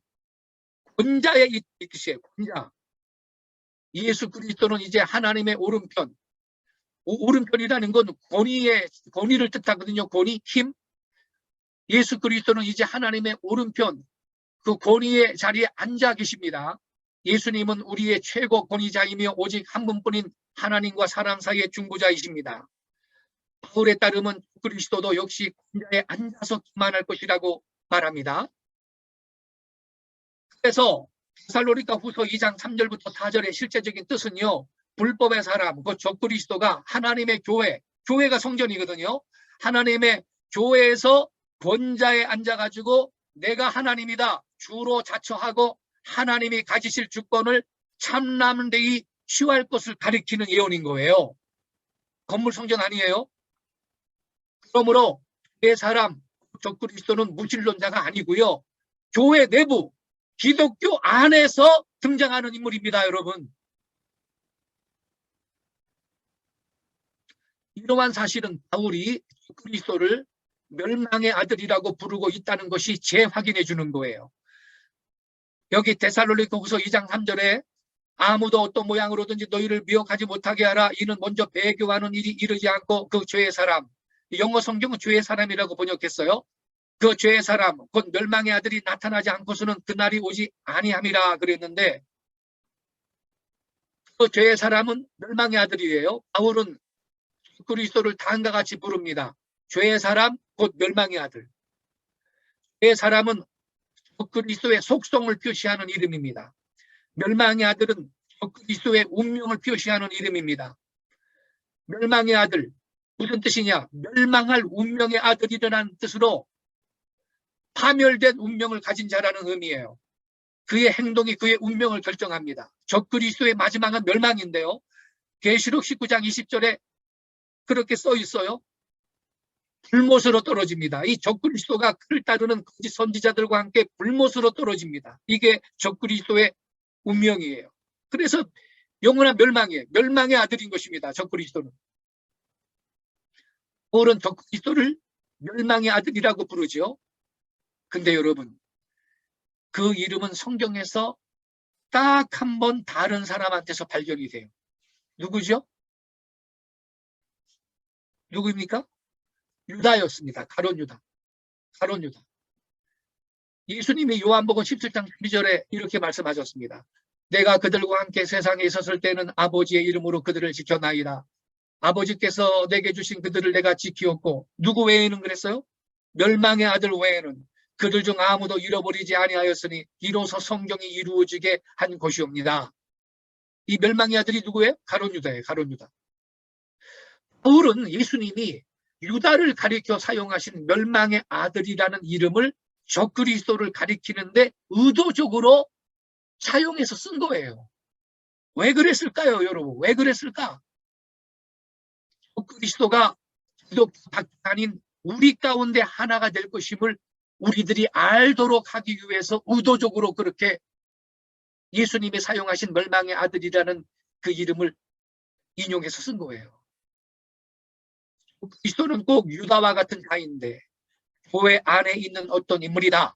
권자에 있는 뜻이에요. 권자. 예수 그리스도는 이제 하나님의 오른편. 오른편이라는 건 권위를 뜻하거든요. 권위, 힘. 예수 그리스도는 이제 하나님의 오른편, 그 권위의 자리에 앉아 계십니다. 예수님은 우리의 최고 권위자이며 오직 한 분뿐인 하나님과 사람 사이의 중보자이십니다. 바울에 따르면 그리스도도 역시 권자에 앉아서 기만할 것이라고 말합니다. 그래서 데살로니가후서 2장 3절부터 4절의 실제적인 뜻은요, 불법의 사람, 그 적그리스도가 하나님의 교회가 성전이거든요. 하나님의 교회에서 권자에 앉아가지고 내가 하나님이다 주로 자처하고 하나님이 가지실 주권을 참남되이 취할 것을 가리키는 예언인 거예요. 건물 성전 아니에요. 그러므로 내 사람 적그리스도는 무신론자가 아니고요, 교회 내부 기독교 안에서 등장하는 인물입니다, 여러분. 이러한 사실은 바울이 그리스도를 멸망의 아들이라고 부르고 있다는 것이 재확인해 주는 거예요. 여기 데살로니가후서 2장 3절에 아무도 어떤 모양으로든지 너희를 미혹하지 못하게 하라. 이는 먼저 배교하는 일이 이르지 않고 그 죄의 사람, 영어 성경은 죄의 사람이라고 번역했어요. 그 죄의 사람, 곧 멸망의 아들이 나타나지 않고서는 그날이 오지 아니함이라 그랬는데, 그 죄의 사람은 멸망의 아들이에요. 바울은 그리스도를 다음과 같이 부릅니다. 죄의 사람, 곧 멸망의 아들. 죄의 사람은 그리스도의 속성을 표시하는 이름입니다. 멸망의 아들은 그리스도의 운명을 표시하는 이름입니다. 멸망의 아들, 무슨 뜻이냐? 멸망할 운명의 아들이라는 뜻으로 파멸된 운명을 가진 자라는 의미예요. 그의 행동이 그의 운명을 결정합니다. 적그리스도의 마지막은 멸망인데요. 계시록 19장 20절에 그렇게 써 있어요. 불못으로 떨어집니다. 이 적그리스도가 그를 따르는 거짓 선지자들과 함께 불못으로 떨어집니다. 이게 적그리스도의 운명이에요. 그래서 영원한 멸망이에요. 멸망의 아들인 것입니다. 적그리스도는. 바울은 적그리스도를 멸망의 아들이라고 부르죠. 근데 여러분, 그 이름은 성경에서 딱 한 번 다른 사람한테서 발견이 돼요. 누구죠? 누구입니까? 유다였습니다. 가룟 유다. 가룟 유다. 예수님이 요한복음 17장 12절에 이렇게 말씀하셨습니다. 내가 그들과 함께 세상에 있었을 때는 아버지의 이름으로 그들을 지켜나이다. 아버지께서 내게 주신 그들을 내가 지키었고 누구 외에는 그랬어요? 멸망의 아들 외에는 그들 중 아무도 잃어버리지 아니하였으니 이로써 성경이 이루어지게 한 것이옵니다. 이 멸망의 아들이 누구예요? 가룟 유다예요. 가룟 유다. 바울은 예수님이 유다를 가리켜 사용하신 멸망의 아들이라는 이름을 적그리스도를 가리키는데 의도적으로 사용해서 쓴 거예요. 왜 그랬을까요, 여러분? 왜 그랬을까? 적그리스도가 기독교 아닌 우리 가운데 하나가 될 것임을 우리들이 알도록 하기 위해서 의도적으로 그렇게 예수님이 사용하신 멸망의 아들이라는 그 이름을 인용해서 쓴 거예요. 그리스도는 꼭 유다와 같은 자인데 교회 안에 있는 어떤 인물이다.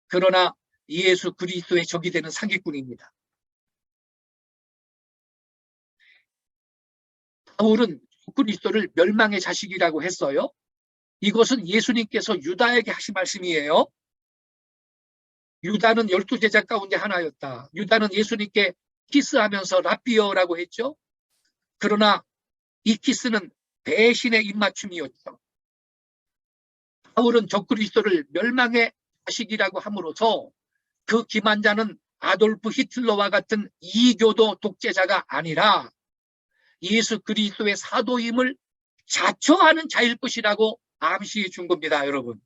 그러나 예수 그리스도의 적이 되는 사기꾼입니다. 바울은 그리스도를 멸망의 자식이라고 했어요. 이것은 예수님께서 유다에게 하신 말씀이에요. 유다는 12제자 가운데 하나였다. 유다는 예수님께 키스하면서 라비어라고 했죠. 그러나 이 키스는 배신의 입맞춤이었죠. 바울은 적그리스도를 멸망의 자식이라고 함으로써 그 기만자는 아돌프 히틀러와 같은 이교도 독재자가 아니라 예수 그리스도의 사도임을 자처하는 자일 것이라고 암시해 준 겁니다, 여러분.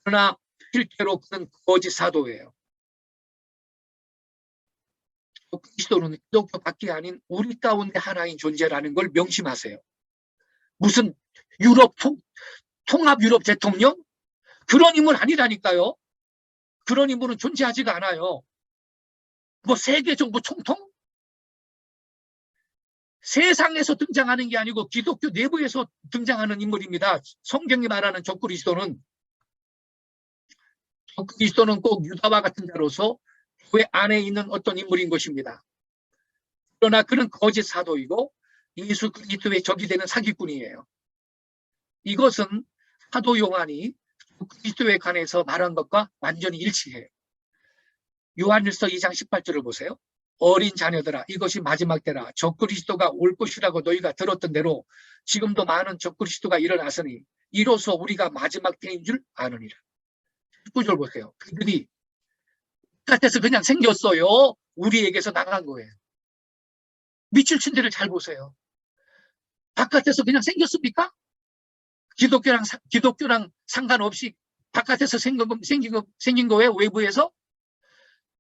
그러나 실제로 그는 거짓 사도예요. 그리스도는 기독교밖에 아닌 우리 가운데 하나인 존재라는 걸 명심하세요. 무슨 유럽 통합 유럽 대통령? 그런 인물 아니라니까요. 그런 인물은 존재하지가 않아요. 뭐 세계 정부 총통? 세상에서 등장하는 게 아니고 기독교 내부에서 등장하는 인물입니다. 성경이 말하는 적그리스도는 꼭 유다와 같은 자로서 교회 안에 있는 어떤 인물인 것입니다. 그러나 그는 거짓 사도이고 예수 그리스도의 적이 되는 사기꾼이에요. 이것은 사도 요한이 그리스도에 관해서 말한 것과 완전히 일치해요. 요한일서 2장 18절을 보세요. 어린 자녀들아 이것이 마지막 때라 적그리스도가 올 것이라고 너희가 들었던 대로 지금도 많은 적그리스도가 일어났으니 이로써 우리가 마지막 때인 줄 아느니라. 19절 보세요. 그들이 바깥에서 그냥 생겼어요. 우리에게서 나간 거예요. 밑줄 친 데를 잘 보세요. 바깥에서 그냥 생겼습니까? 기독교랑 상관없이 바깥에서 생긴 거예요. 외부에서?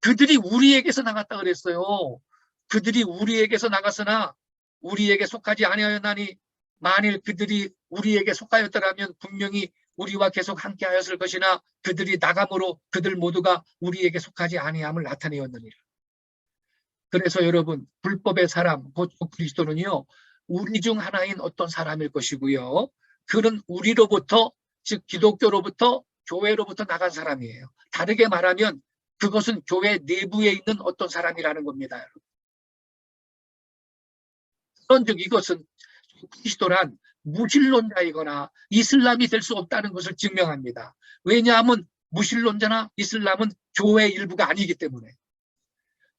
그들이 우리에게서 나갔다 그랬어요. 그들이 우리에게서 나갔으나 우리에게 속하지 아니하였나니 만일 그들이 우리에게 속하였더라면 분명히 우리와 계속 함께하였을 것이나 그들이 나감으로 그들 모두가 우리에게 속하지 아니함을 나타내었느니라. 그래서 여러분 불법의 사람 곧 그리스도는요 우리 중 하나인 어떤 사람일 것이고요. 그는 우리로부터 즉 기독교로부터 교회로부터 나간 사람이에요. 다르게 말하면 그것은 교회 내부에 있는 어떤 사람이라는 겁니다. 그런즉 이것은 그리스도란 무신론자이거나 이슬람이 될 수 없다는 것을 증명합니다. 왜냐하면 무신론자나 이슬람은 교회 일부가 아니기 때문에.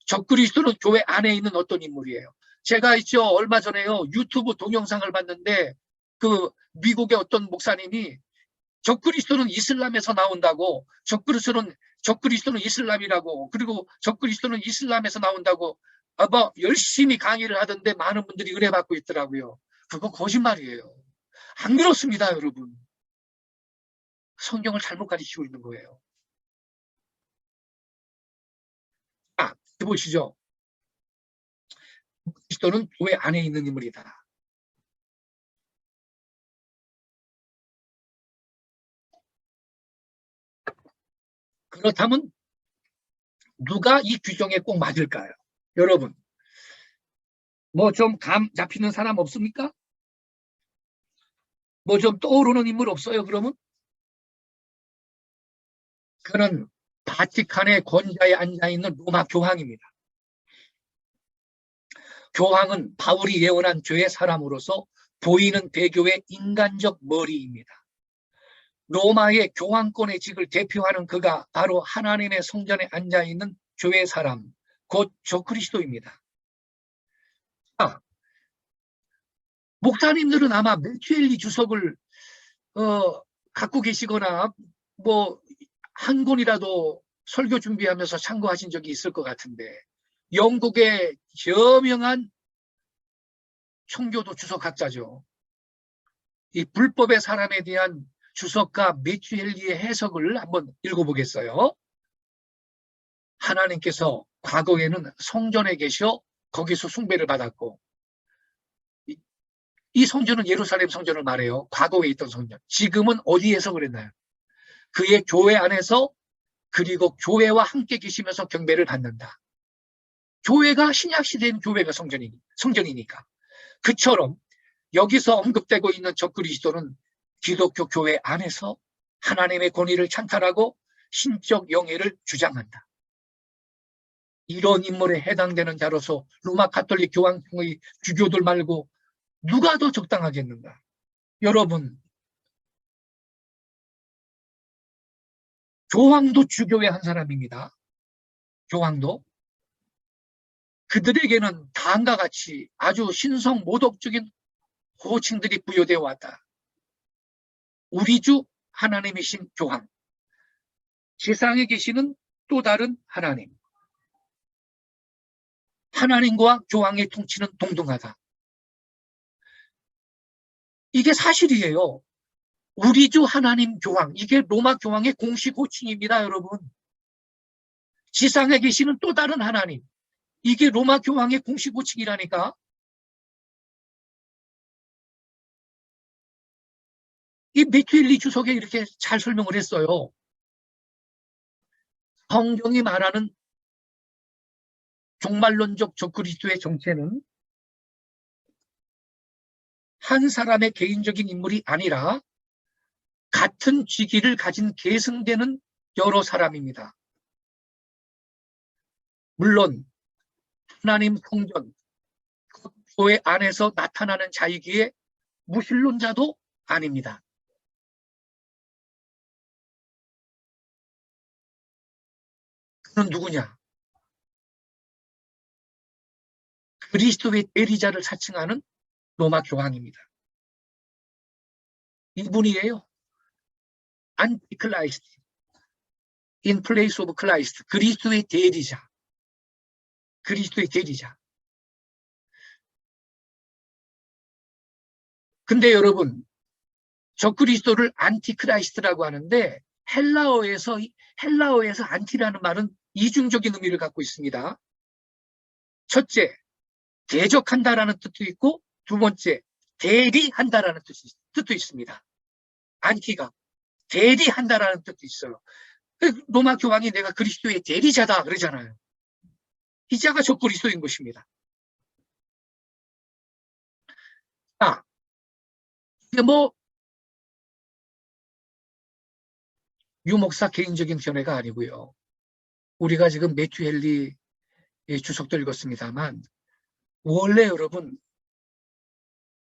적그리스도는 교회 안에 있는 어떤 인물이에요. 제가 있죠 얼마 전에요 유튜브 동영상을 봤는데 그 미국의 어떤 목사님이 적그리스도는 이슬람에서 나온다고 적그리스도는 이슬람이라고 그리고 적그리스도는 이슬람에서 나온다고 뭐 열심히 강의를 하던데 많은 분들이 의뢰받고 있더라고요. 그거 거짓말이에요. 안 그렇습니다, 여러분. 성경을 잘못 가르치고 있는 거예요. 보시죠. 그리스도는 교회 안에 있는 인물이다. 그렇다면 누가 이 규정에 꼭 맞을까요? 여러분, 뭐 좀 감 잡히는 사람 없습니까? 뭐 좀 떠오르는 인물 없어요, 그러면? 그는 바티칸의 권좌에 앉아있는 로마 교황입니다. 교황은 바울이 예언한 죄의 사람으로서 보이는 대교의 인간적 머리입니다. 로마의 교황권의 직을 대표하는 그가 바로 하나님의 성전에 앉아있는 교회 사람, 곧 저그리스도입니다. 목사님들은 아마 메튜엘리 주석을 갖고 계시거나 뭐 한 권이라도 설교 준비하면서 참고하신 적이 있을 것 같은데, 영국의 저명한 청교도 주석학자죠. 이 불법의 사람에 대한 주석가 메튜엘리의 해석을 한번 읽어보겠어요. 하나님께서 과거에는 성전에 계셔 거기서 숭배를 받았고, 이 성전은 예루살렘 성전을 말해요. 과거에 있던 성전. 지금은 어디에서 그랬나요? 그의 교회 안에서, 그리고 교회와 함께 계시면서 경배를 받는다. 교회가 신약시대인 교회가 성전이니까. 그처럼 여기서 언급되고 있는 적그리스도는 기독교 교회 안에서 하나님의 권위를 찬탈하고 신적 영예를 주장한다. 이런 인물에 해당되는 자로서 로마 가톨릭 교황청의 주교들 말고 누가 더 적당하겠는가? 여러분, 교황도 주교의 한 사람입니다. 교황도. 그들에게는 다음과 같이 아주 신성 모독적인 호칭들이 부여되어 왔다. 우리 주 하나님이신 교황, 세상에 계시는 또 다른 하나님, 하나님과 교황의 통치는 동등하다. 이게 사실이에요. 우리 주 하나님 교황, 이게 로마 교황의 공식 호칭입니다, 여러분. 지상에 계시는 또 다른 하나님, 이게 로마 교황의 공식 호칭이라니까. 이 메튜엘리 주석에 이렇게 잘 설명을 했어요. 성경이 말하는 종말론적 적그리스도의 정체는 한 사람의 개인적인 인물이 아니라 같은 직위를 가진 계승되는 여러 사람입니다. 물론 하나님 성전, 교회 안에서 나타나는 자이기에 무신론자도 아닙니다. 그는 누구냐? 그리스도의 대리자를 사칭하는 로마 교황입니다. 이분이에요. 안티클라이스트, in place of Christ, 그리스도의 대리자. 그리스도의 대리자. 근데 여러분, 저 그리스도를 안티크라이스트라고 하는데 헬라어에서 안티라는 말은 이중적인 의미를 갖고 있습니다. 첫째, 대적한다라는 뜻도 있고, 두 번째, 대리한다라는 뜻도 있습니다. 안티가 대리한다라는 뜻도 있어요. 로마 교황이 내가 그리스도의 대리자다 그러잖아요. 이 자가 저 그리스도인 것입니다. 이게 뭐 유목사 개인적인 견해가 아니고요. 우리가 지금 메튜엘리 주석도 읽었습니다만, 원래 여러분,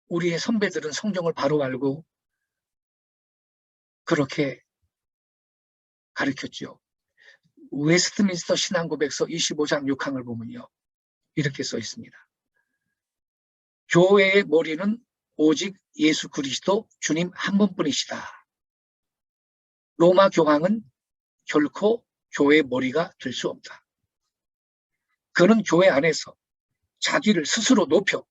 우리의 선배들은 성경을 바로 알고 그렇게 가르쳤죠. 웨스트민스터 신앙고백서 25장 6항을 보면요, 이렇게 써 있습니다. 교회의 머리는 오직 예수 그리스도 주님 한 분뿐이시다. 로마 교황은 결코 교회의 머리가 될 수 없다. 그는 교회 안에서 자기를 스스로 높여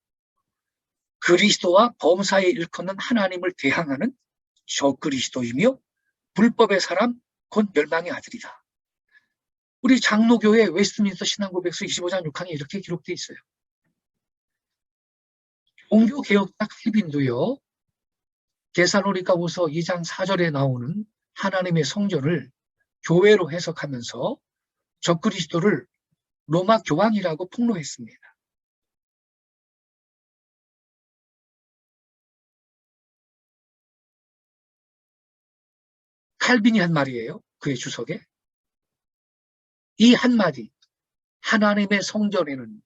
그리스도와 범사에 일컫는 하나님을 대항하는 저 그리스도이며, 불법의 사람 곧 멸망의 아들이다. 우리 장로교회 웨스트민스터 신앙고백서 25장 6항에 이렇게 기록되어 있어요. 종교개혁자 칼빈도요, 데살로니가후서 2장 4절에 나오는 하나님의 성전을 교회로 해석하면서 적그리스도를 로마 교황이라고 폭로했습니다. 칼빈이 한 말이에요. 그의 주석에. 이 한마디, 하나님의 성전에는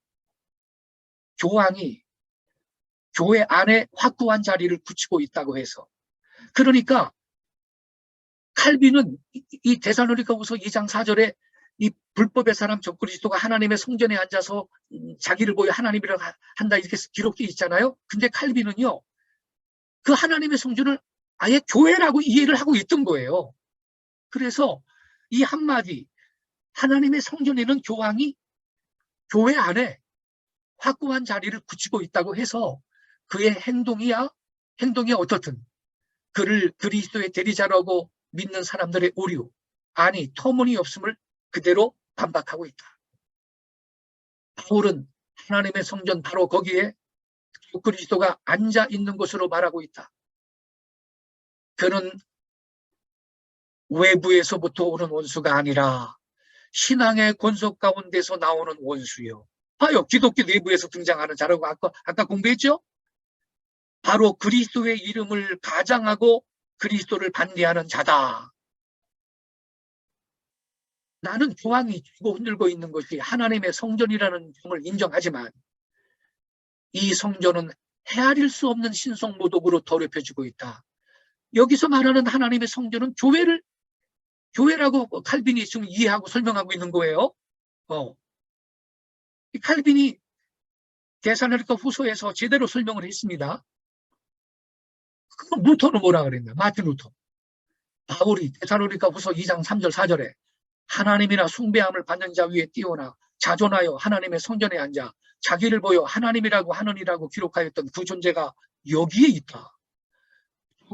교황이 교회 안에 확고한 자리를 굳히고 있다고 해서, 그러니까 칼빈은 이 데살로니가후서 2장 4절에 이 불법의 사람 적그리스도가 하나님의 성전에 앉아서 자기를 보여 하나님이라고 한다 이렇게 기록되어 있잖아요. 근데 칼빈은요, 그 하나님의 성전을 아예 교회라고 이해를 하고 있던 거예요. 그래서 이 한마디, 하나님의 성전에는 교황이 교회 안에 확고한 자리를 굳히고 있다고 해서 그의 행동이 어떻든 그를 그리스도의 대리자라고 믿는 사람들의 오류, 아니 터무니없음을 그대로 반박하고 있다. 바울은 하나님의 성전 바로 거기에 그리스도가 앉아 있는 곳으로 말하고 있다. 그는 외부에서부터 오는 원수가 아니라 신앙의 권속 가운데서 나오는 원수요. 봐요. 기독교 내부에서 등장하는 자라고 아까 공부했죠? 바로 그리스도의 이름을 가장하고 그리스도를 반대하는 자다. 나는 교황이 쥐고 흔들고 있는 것이 하나님의 성전이라는 점을 인정하지만 이 성전은 헤아릴 수 없는 신성모독으로 더럽혀지고 있다. 여기서 말하는 하나님의 성전은 교회라고 칼빈이 지금 이해하고 설명하고 있는 거예요. 이 칼빈이 데살로니가 후서에서 제대로 설명을 했습니다. 그럼 루터는 뭐라 그랬냐? 마틴 루터. 바울이 데살로니가 후서 2장 3절 4절에 하나님이나 숭배함을 받는 자 위에 띄어나 자존하여 하나님의 성전에 앉아 자기를 보여 하나님이라고 하느니라고 기록하였던 그 존재가 여기에 있다.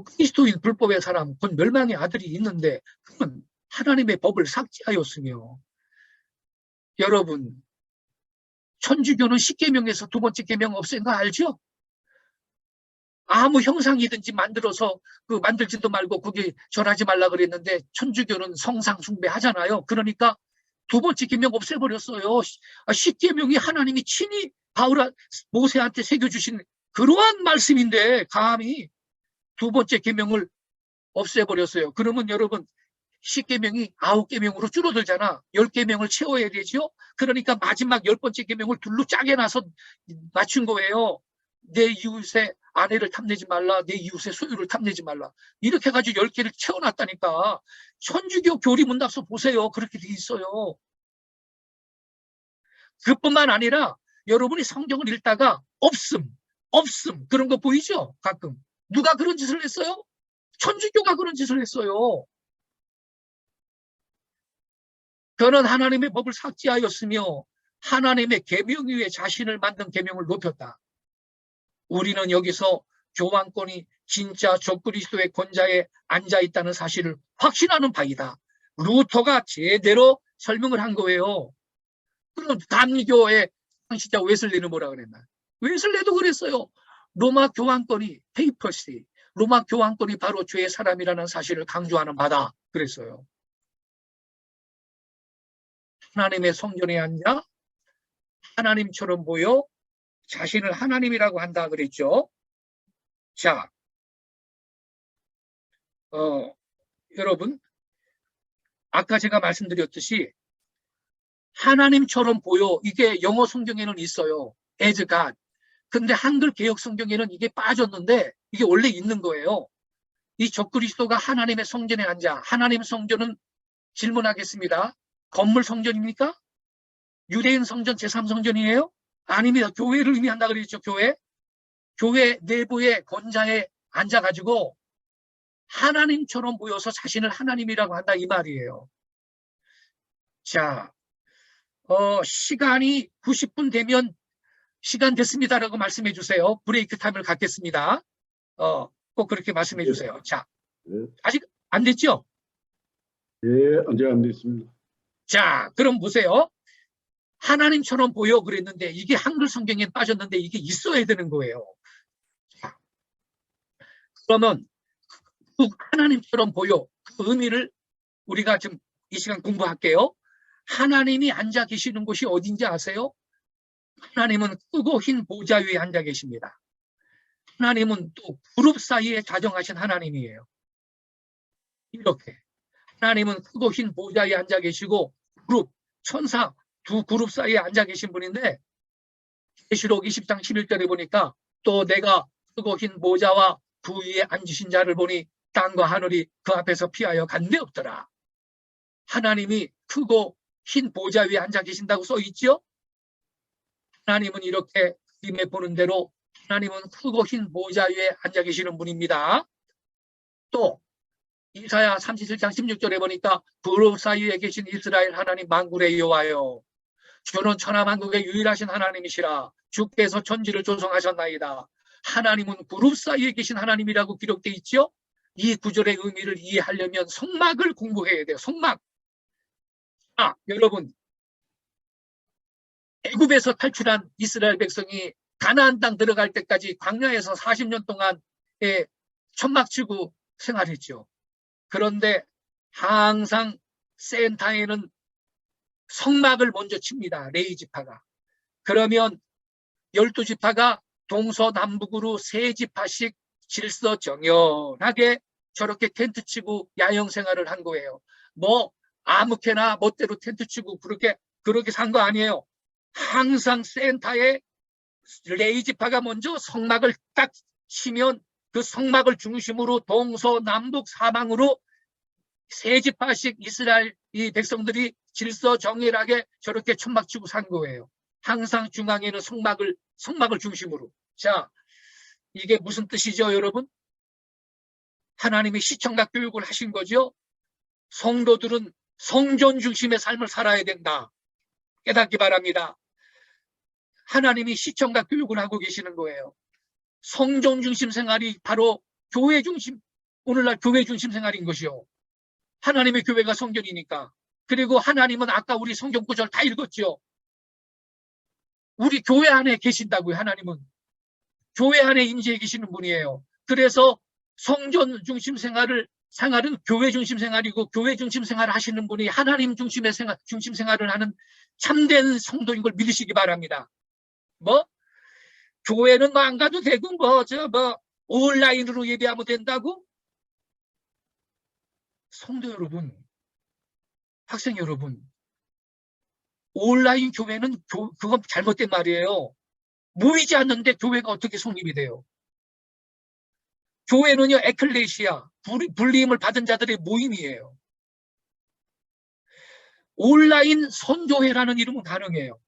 그리스도인 불법의 사람, 곧 멸망의 아들이 있는데 그건 하나님의 법을 삭제하였으며, 여러분 천주교는 10계명에서 두 번째 계명 없앤 거 알죠? 아무 형상이든지 만들어서 만들지도 말고 거기 절하지 말라 그랬는데 천주교는 성상 숭배하잖아요. 그러니까 두 번째 계명 없애버렸어요. 10계명이 하나님이 친히 모세한테 새겨주신 그러한 말씀인데 감히 두 번째 계명을 없애버렸어요. 그러면 여러분 10계명이 9계명으로 줄어들잖아. 10계명을 채워야 되죠. 그러니까 마지막 10번째 계명을 둘로 짜게 나서 맞춘 거예요. 내 이웃의 아내를 탐내지 말라, 내 이웃의 소유를 탐내지 말라. 이렇게 해가지고 10개를 채워놨다니까. 천주교 교리문답서 보세요. 그렇게 돼 있어요. 그뿐만 아니라 여러분이 성경을 읽다가 없음 그런 거 보이죠? 가끔. 누가 그런 짓을 했어요? 천주교가 그런 짓을 했어요. 그는 하나님의 법을 삭제하였으며 하나님의 계명 위에 자신을 만든 계명을 높였다. 우리는 여기서 교황권이 진짜 적그리스도의 권자에 앉아있다는 사실을 확신하는 바이다. 루터가 제대로 설명을 한 거예요. 그럼 감리교의 창시자 웨슬리는 뭐라 그랬나? 웨슬리도 그랬어요. 로마 교황권이 페이퍼시, 로마 교황권이 바로 죄의 사람이라는 사실을 강조하는 바다 그랬어요. 하나님의 성전에 앉아 하나님처럼 보여 자신을 하나님이라고 한다 그랬죠. 자, 여러분 아까 제가 말씀드렸듯이 하나님처럼 보여, 이게 영어 성경에는 있어요. as God. 근데 한글 개역 성경에는 이게 빠졌는데 이게 원래 있는 거예요. 이 적그리스도가 하나님의 성전에 앉아. 하나님 성전은 질문하겠습니다. 건물 성전입니까? 유대인 성전 제3성전이에요? 아닙니다. 교회를 의미한다 그랬죠. 교회 내부의 권자에 앉아가지고 하나님처럼 보여서 자신을 하나님이라고 한다 이 말이에요. 자, 시간이 90분 되면 시간 됐습니다라고 말씀해 주세요. 브레이크 타임을 갖겠습니다. 꼭 그렇게 말씀해 주세요. 자, 아직 안 됐죠? 예, 언제가 안 됐습니다. 자, 그럼 보세요. 하나님처럼 보여 그랬는데 이게 한글 성경에 빠졌는데 이게 있어야 되는 거예요. 자, 그러면 그 하나님처럼 보여 그 의미를 우리가 지금 이 시간 공부할게요. 하나님이 앉아 계시는 곳이 어딘지 아세요? 하나님은 크고 흰 보좌 위에 앉아 계십니다. 하나님은 또 그룹 사이에 자정하신 하나님이에요. 이렇게 하나님은 크고 흰 보좌 위에 앉아 계시고 그룹 천사 두 그룹 사이에 앉아 계신 분인데 계시록 20장 11절에 보니까 또 내가 크고 흰 보좌와 그 위에 앉으신 자를 보니 땅과 하늘이 그 앞에서 피하여 간데 없더라. 하나님이 크고 흰 보좌 위에 앉아 계신다고 써 있죠? 하나님은 이렇게 그림에 보는 대로 하나님은 크고 흰 보좌 위에 앉아 계시는 분입니다. 또 이사야 37장 16절에 보니까 그룹 사이에 계신 이스라엘 하나님 만군의 여호와여 주는 천하만국의 유일하신 하나님이시라. 주께서 천지를 조성하셨나이다. 하나님은 그룹 사이에 계신 하나님이라고 기록되어 있죠. 이 구절의 의미를 이해하려면 성막을 공부해야 돼요. 성막. 여러분 애굽에서 탈출한 이스라엘 백성이 가나안 땅 들어갈 때까지 광야에서 40년 동안 천막 치고 생활했죠. 그런데 항상 센터에는 성막을 먼저 칩니다. 레위 지파가. 그러면 12지파가 동서남북으로 3지파씩 질서정연하게 저렇게 텐트 치고 야영 생활을 한 거예요. 뭐 아무렇게나 멋대로 텐트 치고 그렇게 산 거 아니에요. 항상 센터에 레위 지파가 먼저 성막을 딱 치면 그 성막을 중심으로 동서남북 사방으로 3지파씩 이스라엘 이 백성들이 질서정연하게 저렇게 천막 치고 산 거예요. 항상 중앙에는 성막을 중심으로. 자, 이게 무슨 뜻이죠, 여러분? 하나님이 시청각 교육을 하신 거죠. 성도들은 성전 중심의 삶을 살아야 된다. 깨닫기 바랍니다. 하나님이 시청각 교육을 하고 계시는 거예요. 성전 중심 생활이 바로 교회 중심, 오늘날 교회 중심 생활인 것이요. 하나님의 교회가 성전이니까. 그리고 하나님은 아까 우리 성경 구절 다 읽었죠. 우리 교회 안에 계신다고요. 하나님은 교회 안에 임재해 계시는 분이에요. 그래서 성전 중심 생활은 교회 중심 생활이고 교회 중심 생활을 하시는 분이 하나님 중심 생활을 하는 참된 성도인 걸 믿으시기 바랍니다. 교회는 안 가도 되고 온라인으로 예배하면 된다고? 성도 여러분, 학생 여러분, 온라인 교회는 그건 잘못된 말이에요. 모이지 않는데 교회가 어떻게 성립이 돼요? 교회는요, 에클레시아, 불림을 받은 자들의 모임이에요. 온라인 선교회라는 이름은 가능해요.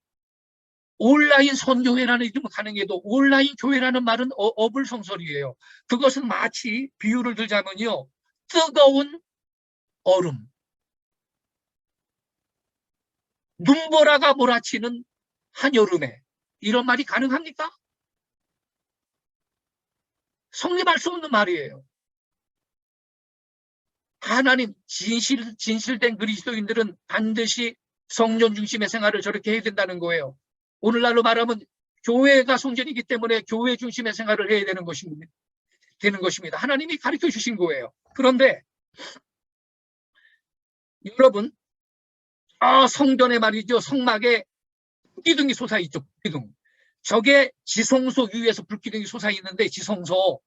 온라인 선교회라는 이름은 가능해도 온라인 교회라는 말은 어불성설이에요. 그것은 마치 비유를 들자면요, 뜨거운 얼음, 눈보라가 몰아치는 한여름에 이런 말이 가능합니까? 성립할 수 없는 말이에요. 하나님 진실된 그리스도인들은 반드시 성전 중심의 생활을 저렇게 해야 된다는 거예요. 오늘날로 말하면 교회가 성전이기 때문에 교회 중심의 생활을 해야 되는 것입니다. 하나님이 가르쳐 주신 거예요. 그런데 여러분, 성전에 말이죠. 성막에 불기둥이 솟아있죠. 불기둥. 저게 지성소 위에서 불기둥이 솟아있는데 지성소.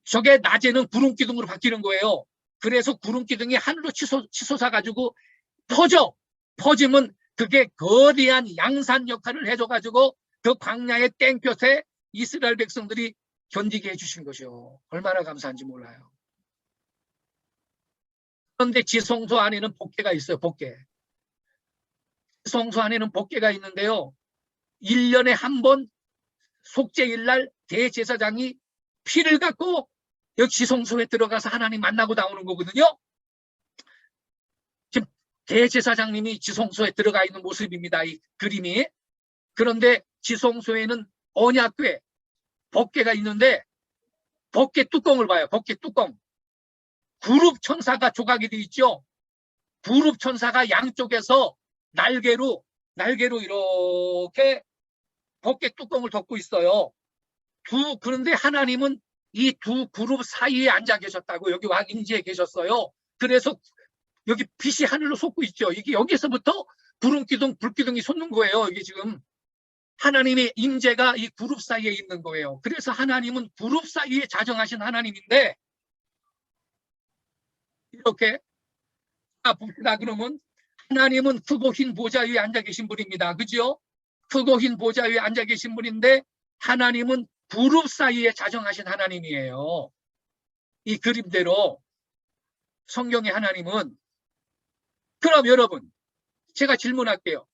저게 낮에는 구름기둥으로 바뀌는 거예요. 그래서 구름기둥이 하늘로 치솟아가지고 퍼지면 그게 거대한 양산 역할을 해줘가지고 그 광야의 땡볕에 이스라엘 백성들이 견디게 해주신 것이요. 얼마나 감사한지 몰라요. 그런데 지성소 안에는 복궤가 있어요. 복궤. 지성소 안에는 복궤가 있는데요. 1년에 한 번 속죄일날 대제사장이 피를 갖고 여기 지성소에 들어가서 하나님 만나고 나오는 거거든요. 지금 대제사장님이 지성소에 들어가 있는 모습입니다. 이 그림이. 그런데 지성소에는 언약궤, 법궤가 있는데 법궤 뚜껑을 봐요. 법궤 뚜껑. 구룹 천사가 조각이 돼 있죠. 구룹 천사가 양쪽에서 날개로 이렇게 법궤 뚜껑을 덮고 있어요. 그런데 하나님은 이 두 그룹 사이에 앉아 계셨다고. 여기 왕인지에 계셨어요. 그래서 여기 빛이 하늘로 솟고 있죠. 이게 여기서부터 구름기둥, 불기둥이 솟는 거예요. 이게 지금 하나님의 임재가 이 그룹 사이에 있는 거예요. 그래서 하나님은 그룹 사이에 자정하신 하나님인데, 이렇게 봅시다. 그러면 하나님은 크고 흰 보좌 위에 앉아 계신 분입니다. 그죠? 크고 흰 보좌 위에 앉아 계신 분인데 하나님은 그룹 사이에 자정하신 하나님이에요. 이 그림대로 성경의 하나님은. 그럼 여러분, 제가 질문할게요.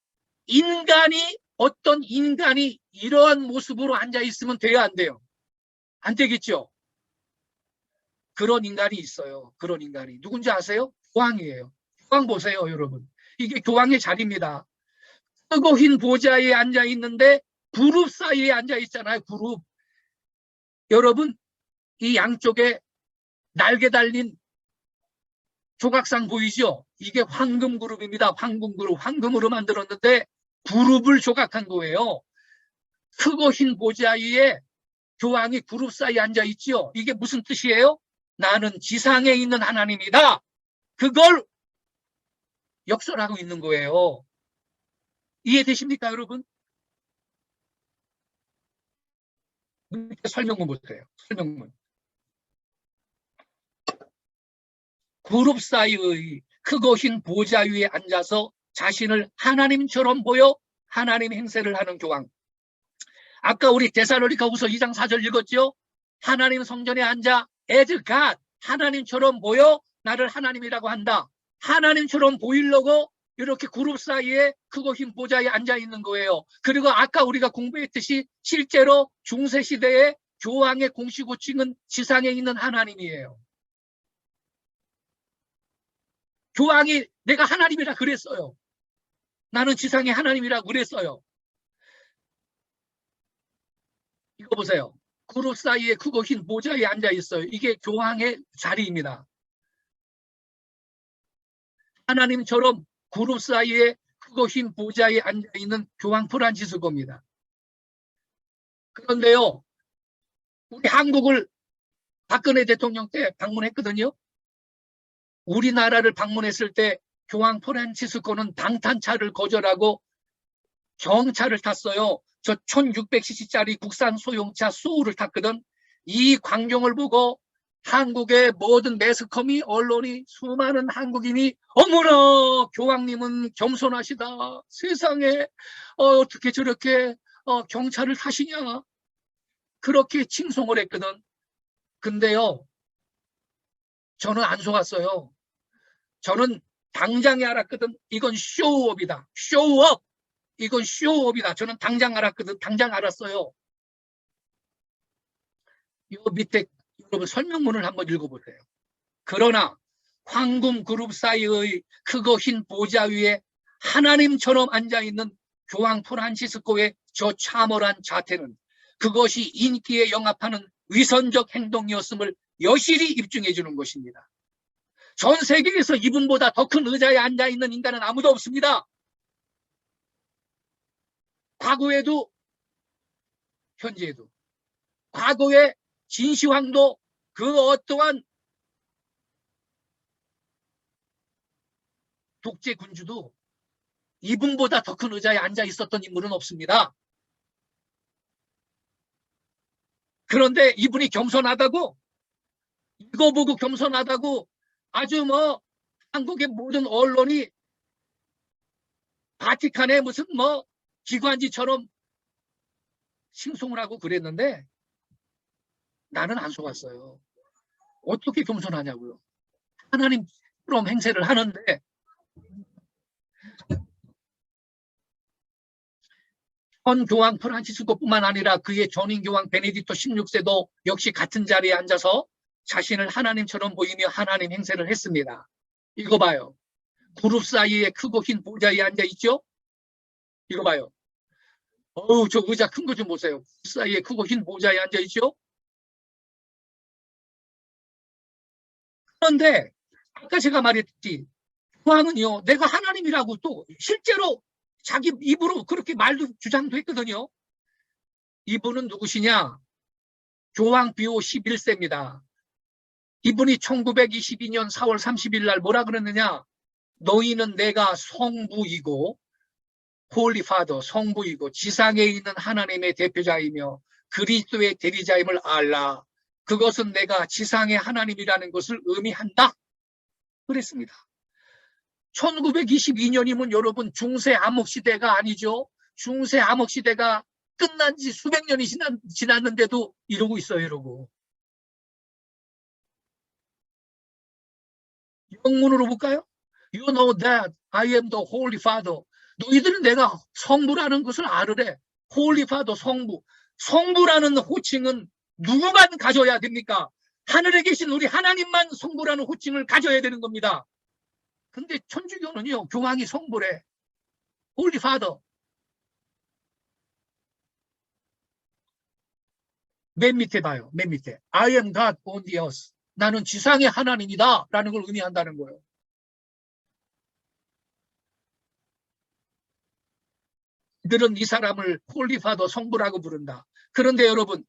어떤 인간이 이러한 모습으로 앉아 있으면 돼요, 안 돼요? 안 되겠죠? 그런 인간이 있어요. 그런 인간이. 누군지 아세요? 교황이에요. 교황 보세요, 여러분. 이게 교황의 자리입니다. 크고 흰 보좌에 앉아 있는데 그룹 사이에 앉아 있잖아요. 그룹. 여러분, 이 양쪽에 날개 달린 조각상 보이죠? 이게 황금 그룹입니다. 황금 그룹. 황금으로 만들었는데 그룹을 조각한 거예요. 크고 흰 보좌 위에 교황이 그룹 사이에 앉아 있죠. 이게 무슨 뜻이에요? 나는 지상에 있는 하나님이다. 그걸 역설하고 있는 거예요. 이해되십니까, 여러분? 설명문 보세요. 설명문. 그룹 사이의 크고 흰 보좌 위에 앉아서 자신을 하나님처럼 보여 하나님 행세를 하는 교황. 아까 우리 데살로니가후서 2장 4절 읽었죠? 하나님 성전에 앉아 as God, 하나님처럼 보여 나를 하나님이라고 한다. 하나님처럼 보이려고 이렇게 그룹 사이에 크고 흰 보좌에 앉아 있는 거예요. 그리고 아까 우리가 공부했듯이 실제로 중세시대에 교황의 공식 호칭은 지상에 있는 하나님이에요. 교황이 내가 하나님이라 그랬어요. 나는 지상의 하나님이라고 그랬어요. 이거 보세요. 그룹 사이에 크고 흰 보좌에 앉아 있어요. 이게 교황의 자리입니다. 하나님처럼 그룹 사이에 크고 흰 보좌에 앉아 있는 교황 프란치스코입니다. 그런데요, 우리 한국을 박근혜 대통령 때 방문했거든요. 우리나라를 방문했을 때 교황 프란치스코는 방탄차를 거절하고 경차를 탔어요. 저 1600cc짜리 국산 소형차 소우를 탔거든. 이 광경을 보고 한국의 모든 매스컴이, 언론이, 수많은 한국인이 어머나 교황님은 겸손하시다. 세상에 어떻게 저렇게 경차를 타시냐. 그렇게 칭송을 했거든. 근데요, 저는 안 속았어요. 저는 당장에 알았거든. 이건 쇼업이다. 쇼업. 이건 쇼업이다. 저는 당장 알았거든. 당장 알았어요. 이 밑에 여러분 설명문을 한번 읽어보세요. 그러나 황금 그룹 사이의 크고 흰 보좌 위에 하나님처럼 앉아있는 교황 프란치스코의 저 참얼한 자태는 그것이 인기에 영합하는 위선적 행동이었음을 여실히 입증해 주는 것입니다. 전 세계에서 이분보다 더 큰 의자에 앉아있는 인간은 아무도 없습니다. 과거에도 현재에도. 과거에 진시황도 그 어떠한 독재 군주도 이분보다 더 큰 의자에 앉아 있었던 인물은 없습니다. 그런데 이분이 겸손하다고, 이거 보고 겸손하다고 아주 한국의 모든 언론이 바티칸의 무슨 기관지처럼 칭송을 하고 그랬는데 나는 안 속았어요. 어떻게 겸손하냐고요. 하나님처럼 행세를 하는데. 현 교황 프란치스코뿐만 아니라 그의 전임 교황 베네딕토 16세도 역시 같은 자리에 앉아서 자신을 하나님처럼 보이며 하나님 행세를 했습니다. 이거 봐요. 그룹 사이에 크고 흰 보좌에 앉아 있죠? 이거 봐요. 저 의자 큰 거 좀 보세요. 그룹 사이에 크고 흰 보좌에 앉아 있죠? 그런데 아까 제가 말했지, 교황은요, 내가 하나님이라고 또 실제로 자기 입으로 그렇게 말도 주장도 했거든요. 이분은 누구시냐? 교황 비오 11세입니다. 이분이 1922년 4월 30일 날 뭐라 그랬느냐? 너희는 내가 성부이고 홀리 파더, 성부이고 지상에 있는 하나님의 대표자이며 그리스도의 대리자임을 알라. 그것은 내가 지상의 하나님이라는 것을 의미한다. 그랬습니다. 1922년이면 여러분 중세 암흑시대가 아니죠. 중세 암흑시대가 끝난 지 수백 년이 지났는데도 이러고 있어요. 이러고. 영문으로 볼까요? You know that I am the Holy Father. 너희들은 내가 성부라는 것을 알으래. Holy Father, 성부. 성부라는 호칭은 누구만 가져야 됩니까? 하늘에 계신 우리 하나님만 성부라는 호칭을 가져야 되는 겁니다. 근데 천주교는요, 교황이 성부래. Holy Father. 맨 밑에 봐요. 맨 밑에. I am God on the earth. 나는 지상의 하나님이다. 라는 걸 의미한다는 거예요. 그들은 이 사람을 홀리 파더 성부라고 부른다. 그런데 여러분,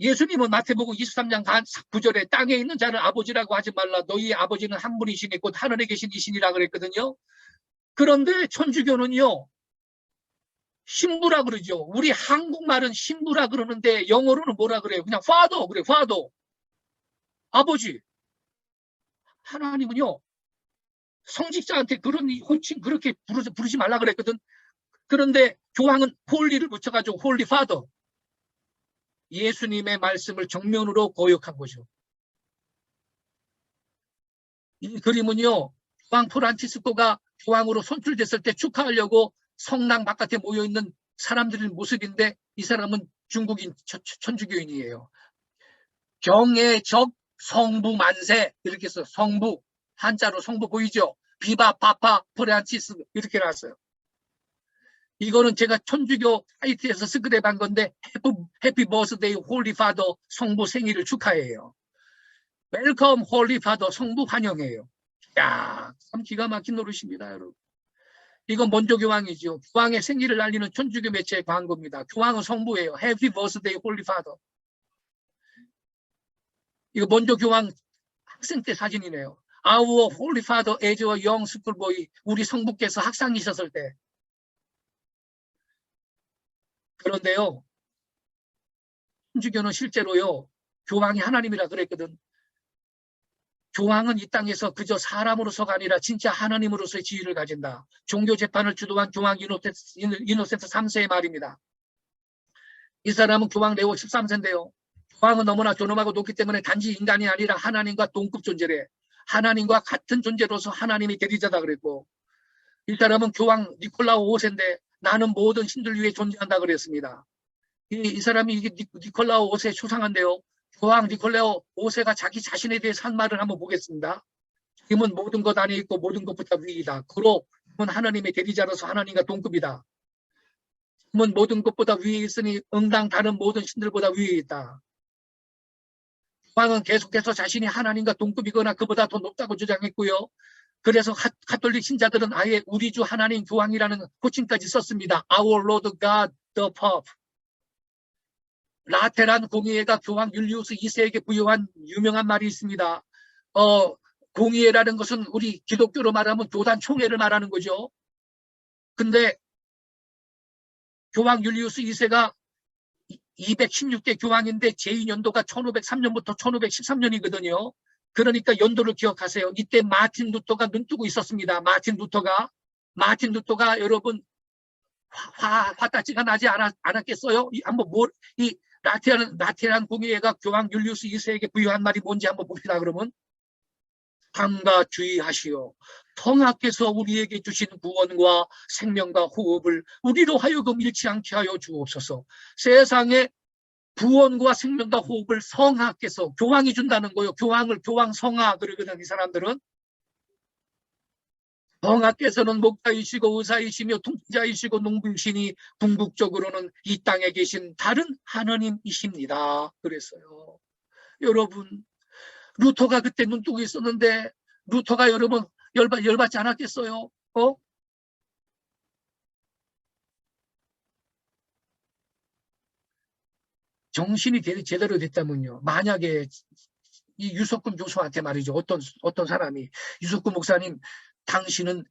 예수님은 마태복음 23장 9절에 땅에 있는 자를 아버지라고 하지 말라. 너희 아버지는 한 분이시니 곧 하늘에 계신 이신이라 그랬거든요. 그런데 천주교는요, 신부라 그러죠. 우리 한국말은 신부라 그러는데 영어로는 뭐라 그래요? 그냥 father 그래, father. 아버지. 하나님은요, 성직자한테 그런 호칭 그렇게 부르지 말라 그랬거든. 그런데 교황은 홀리를 붙여가지고 홀리 파더. 예수님의 말씀을 정면으로 거역한 거죠. 이 그림은요, 교황 프란치스코가 교황으로 선출됐을 때 축하하려고 성당 바깥에 모여있는 사람들의 모습인데, 이 사람은 중국인 천주교인이에요. 경애적 성부 만세, 이렇게 해서 성부, 한자로 성부 보이죠? 비바 파파 프란치스 이렇게 나왔어요. 이거는 제가 천주교 사이트에서 스크랩한 건데, 해피 버스데이 홀리 파더, 성부 생일을 축하해요. 웰컴 홀리 파더, 성부 환영해요. 야, 참 기가 막힌 노릇입니다, 여러분. 이건 먼저 교황이죠. 교황의 생일을 알리는 천주교 매체의 광고입니다. 교황은 성부예요. 해피 버스데이 홀리 파더. 이거 먼저 교황 학생 때 사진이네요. Our Holy Father as a young schoolboy. 우리 성부께서 학생이셨을 때. 그런데요, 천주교는 실제로요, 교황이 하나님이라 그랬거든. 교황은 이 땅에서 그저 사람으로서가 아니라 진짜 하나님으로서의 지위를 가진다. 종교 재판을 주도한 교황 이노센트 3세의 말입니다. 이 사람은 교황 레오 13세인데요. 교황은 너무나 존엄하고 높기 때문에 단지 인간이 아니라 하나님과 동급 존재래. 하나님과 같은 존재로서 하나님이 대리자다 그랬고, 이 사람은 교황 니콜라오 5세인데 나는 모든 신들 위해 존재한다 그랬습니다. 이 사람이 이게 니콜라오 5세 초상한데요. 교황 니콜라오 5세가 자기 자신에 대해서 한 말을 한번 보겠습니다. 힘은 모든 것 안에 있고 모든 것보다 위이다. 그로 힘은 하나님의 대리자로서 하나님과 동급이다. 힘은 모든 것보다 위에 있으니 응당 다른 모든 신들보다 위에 있다. 교황은 계속해서 자신이 하나님과 동급이거나 그보다 더 높다고 주장했고요. 그래서 가톨릭 신자들은 아예 우리 주 하나님 교황이라는 호칭까지 썼습니다. Our Lord God the Pope. 라테란 공의회가 교황 율리우스 2세에게 부여한 유명한 말이 있습니다. 공의회라는 것은 우리 기독교로 말하면 교단 총회를 말하는 거죠. 근데 교황 율리우스 2세가 216대 교황인데 제2년도가 1503년부터 1513년이거든요. 그러니까 연도를 기억하세요. 이때 마틴 루터가 눈뜨고 있었습니다. 마틴 루터가 여러분 화딱지가 나지 않았겠어요? 한번 이 라테란 공의회가 교황 율리우스 2세에게 부여한 말이 뭔지 한번 봅시다. 그러면 삼가 주의하시오. 성하께서 우리에게 주신 구원과 생명과 호흡을 우리로 하여금 잃지 않게 하여 주옵소서. 세상에 구원과 생명과 호흡을 성하께서, 교황이 준다는 거예요. 교황을 교황 성하 그러거든. 이 사람들은 성하께서는 목자이시고 의사이시며 통치자이시고 농부이시니 궁극적으로는 이 땅에 계신 다른 하나님이십니다. 그랬어요. 여러분, 루터가 그때 눈뜨고 있었는데 루터가 여러분 열받지 않았겠어요? 어? 정신이 제대로 됐다면요. 만약에 이 유석근 교수한테 말이죠. 어떤 사람이 유석근 목사님 당신은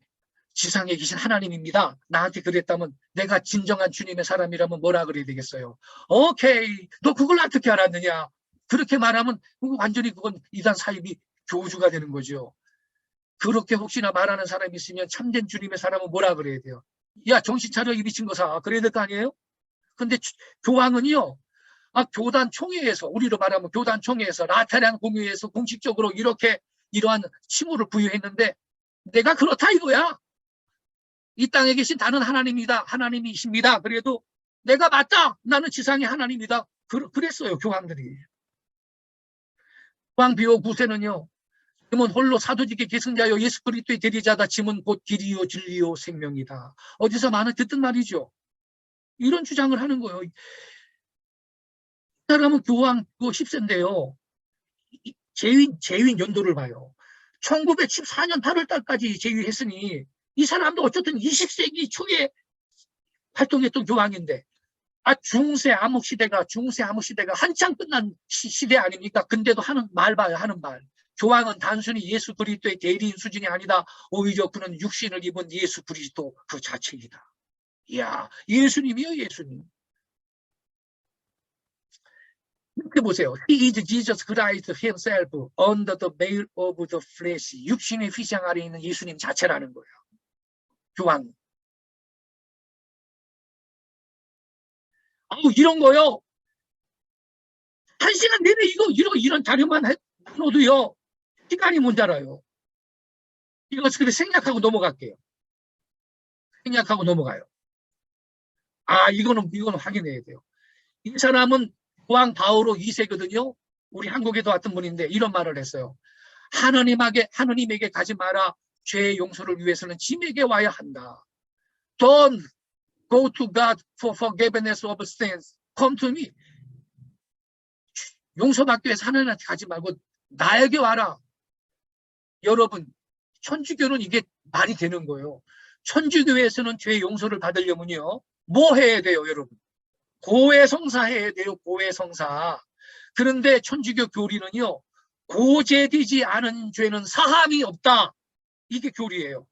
지상에 계신 하나님입니다. 나한테 그랬다면 내가 진정한 주님의 사람이라면 뭐라 그래야 되겠어요? 오케이. 너 그걸 어떻게 알았느냐? 그렇게 말하면 완전히 그건 이단 사입이 교주가 되는 거죠. 그렇게 혹시나 말하는 사람이 있으면 참된 주님의 사람은 뭐라 그래야 돼요? 야, 정신 차려, 이 미친 거사. 그래야 될 거 아니에요? 근데 교황은요, 교단 총회에서, 우리로 말하면 교단 총회에서, 라테란 공회에서 공식적으로 이렇게 이러한 칭호를 부여했는데, 내가 그렇다 이거야. 이 땅에 계신 다른 하나님이다. 하나님이십니다. 그래도 내가 맞다. 나는 지상의 하나님이다. 그랬어요, 교황들이. 교황 비오 9세는요, 짐은 홀로 사도직의 계승자여 예수 그리스도의 대리자다. 짐은 곧 길이요 진리요 생명이다. 어디서 많이 듣던 말이죠. 이런 주장을 하는 거예요. 이 사람은 교황 10세인데요. 재위 연도를 봐요. 1914년 8월 달까지 재위했으니 이 사람도 어쨌든 20세기 초에 활동했던 교황인데, 중세 암흑 시대가 한창 끝난 시대 아닙니까? 근데도 하는 말 봐요, 하는 말. 교황은 단순히 예수 그리스도의 대리인 수준이 아니다. 오히려 그는 육신을 입은 예수 그리스도 그 자체이다. 이야, 예수님이요, 예수님. 이렇게 보세요. He is Jesus Christ himself under the veil of the flesh. 육신의 휘장 아래 있는 예수님 자체라는 거예요. 교황. 이런 거요. 1시간 내내 이런 자료만 해놓도요. 시간이 모자라요. 이것을 생략하고 넘어갈게요. 생략하고 넘어가요. 이거는 확인해야 돼요. 이 사람은 교황 바오로 2세거든요. 우리 한국에도 왔던 분인데 이런 말을 했어요. 하느님에게 가지 마라. 죄의 용서를 위해서는 짐에게 와야 한다. Don't go to God for forgiveness of sins. Come to me. 용서받기 위해서 하나님한테 가지 말고 나에게 와라. 여러분, 천주교는 이게 말이 되는 거예요. 천주교에서는 죄 용서를 받으려면요. 뭐 해야 돼요, 여러분? 고해성사 해야 돼요, 고해성사. 그런데 천주교 교리는요. 고제되지 않은 죄는 사함이 없다. 이게 교리예요.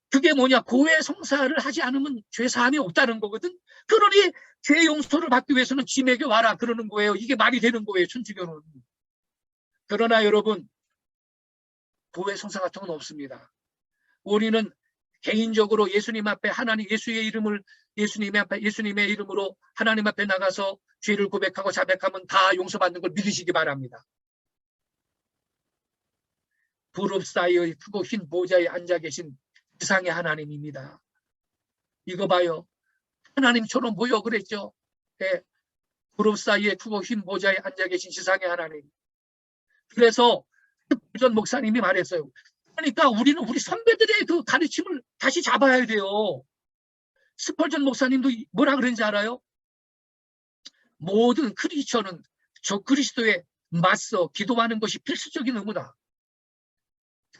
그게 뭐냐? 고해성사를 하지 않으면 죄 사함이 없다는 거거든. 그러니 죄 용서를 받기 위해서는 짐에게 와라 그러는 거예요. 이게 말이 되는 거예요, 천주교는. 그러나 여러분, 고해성사 같은 건 없습니다. 우리는 개인적으로 예수님 앞에 예수님의 이름으로 하나님 앞에 나가서 죄를 고백하고 자백하면 다 용서받는 걸 믿으시기 바랍니다. 부릅 사이의 크고 흰 보좌에 앉아 계신 지상의 하나님입니다. 이거 봐요. 하나님처럼 보여 그랬죠. 네. 부릅 사이에 크고 흰 보좌에 앉아 계신 지상의 하나님. 그래서 전 목사님이 말했어요. 그러니까 우리는 우리 선배들의 그 가르침을 다시 잡아야 돼요. 스펄전 목사님도 뭐라 그런지 알아요? 모든 크리스천은 저 그리스도에 맞서 기도하는 것이 필수적인 의무다.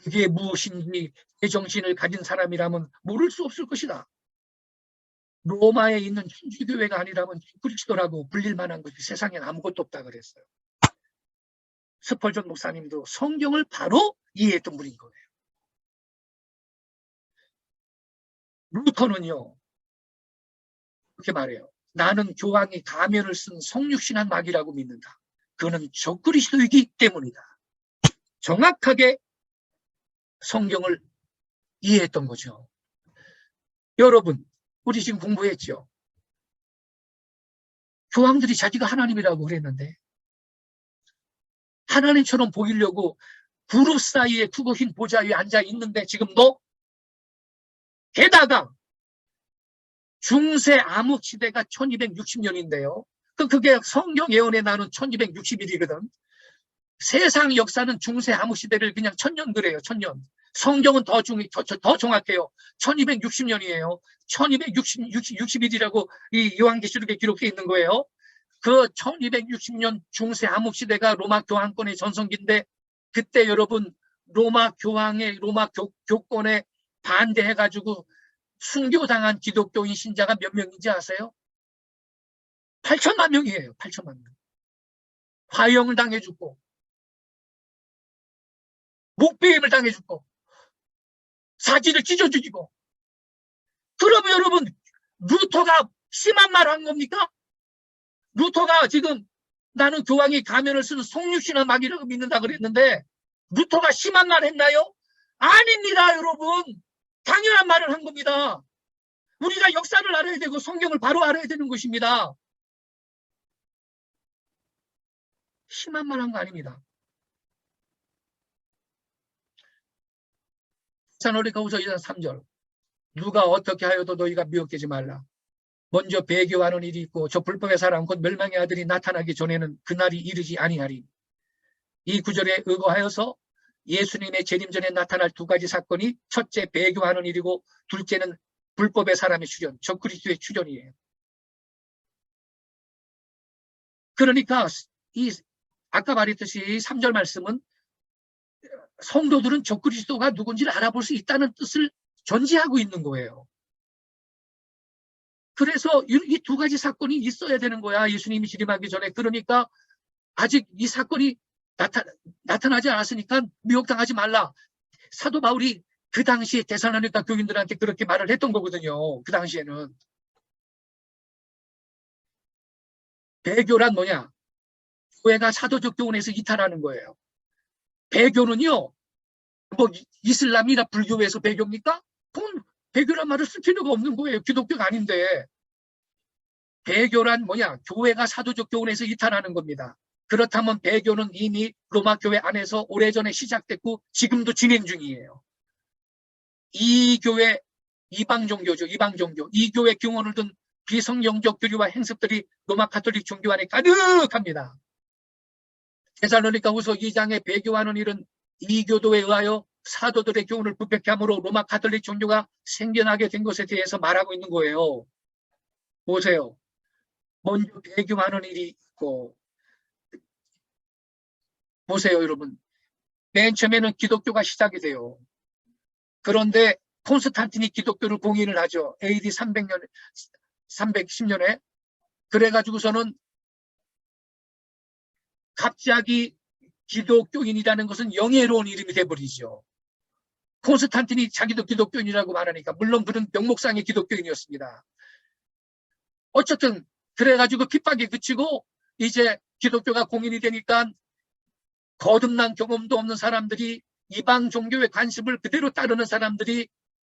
그게 무엇인지 제정신을 가진 사람이라면 모를 수 없을 것이다. 로마에 있는 천주교회가 아니라면 그리스도라고 불릴 만한 것이 세상엔 아무것도 없다 그랬어요. 스펄전 목사님도 성경을 바로 이해했던 분인 거예요. 루터는요. 그렇게 말해요. 나는 교황이 가면을 쓴 성육신한 마귀라고 믿는다. 그거는 적그리스도이기 때문이다. 정확하게 성경을 이해했던 거죠. 여러분, 우리 지금 공부했죠. 교황들이 자기가 하나님이라고 그랬는데 하나님처럼 보이려고 그룹 사이에 크고 흰 보좌 위에 앉아 있는데 지금 너 게다가 중세 암흑 시대가 1260년인데요. 그게 성경 예언에 나오는 1260일이거든. 세상 역사는 중세 암흑 시대를 그냥 1000년 그래요. 1000년. 성경은 더 정확해요. 1260년이에요. 1260일이라고 이 요한계시록에 기록되어 있는 거예요. 그 1260년 중세 암흑 시대가 로마 교황권의 전성기인데 그때 여러분 로마 교황의 로마 교권에 반대해가지고 순교당한 기독교인 신자가 몇 명인지 아세요? 8천만 명이에요. 8천만 명. 화형을 당해 죽고 목배임을 당해 죽고 사지를 찢어 죽이고. 그러면 여러분 루터가 심한 말을 한 겁니까? 루터가 지금 나는 교황이 가면을 쓰는 속육신의 막이라고 믿는다 그랬는데 루터가 심한 말 했나요? 아닙니다, 여러분. 당연한 말을 한 겁니다. 우리가 역사를 알아야 되고 성경을 바로 알아야 되는 것입니다. 심한 말 한 거 아닙니다. 테살로니가후서 2장 3절. 누가 어떻게 하여도 너희가 미혹되지 말라. 먼저 배교하는 일이 있고 저 불법의 사람 곧 멸망의 아들이 나타나기 전에는 그날이 이르지 아니하리. 이 구절에 의거하여서 예수님의 재림 전에 나타날 두 가지 사건이 첫째 배교하는 일이고 둘째는 불법의 사람의 출현, 적그리스도의 출현이에요. 그러니까 아까 말했듯이 3절 말씀은 성도들은 적그리스도가 누군지를 알아볼 수 있다는 뜻을 전제하고 있는 거예요. 그래서 이 두 가지 사건이 있어야 되는 거야. 예수님이 재림하기 전에. 그러니까 아직 이 사건이 나타나지 않았으니까 미혹당하지 말라. 사도 바울이 그 당시에 데살로니가 교인들한테 그렇게 말을 했던 거거든요. 그 당시에는. 배교란 뭐냐? 교회가 사도적 교훈에서 이탈하는 거예요. 배교는요, 뭐 이슬람이나 불교에서 배교입니까? 그건 배교란 말을 쓸 필요가 없는 거예요. 기독교가 아닌데. 배교란 뭐냐? 교회가 사도적 교훈에서 이탈하는 겁니다. 그렇다면 배교는 이미 로마 교회 안에서 오래전에 시작됐고 지금도 진행 중이에요. 이 교회 이방 종교죠. 이방 종교. 이 교회 교훈을 둔 비성경적 교리와 행습들이 로마 가톨릭 종교 안에 가득합니다. 데살로니가후서 2장의 배교하는 일은 이 교도에 의하여 사도들의 교훈을 부패케 함으로 로마 가톨릭 종교가 생겨나게 된 것에 대해서 말하고 있는 거예요. 보세요. 먼저 배교하는 일이 있고, 보세요, 여러분. 맨 처음에는 기독교가 시작이 돼요. 그런데 콘스탄틴이 기독교를 공인을 하죠. AD 310년에. 그래가지고서는 갑자기 기독교인이라는 것은 영예로운 이름이 돼버리죠. 콘스탄틴이 자기도 기독교인이라고 말하니까, 물론 그런 명목상의 기독교인이었습니다. 어쨌든 그래가지고 핍박이 그치고 이제 기독교가 공인이 되니까 거듭난 경험도 없는 사람들이, 이방 종교의 관습을 그대로 따르는 사람들이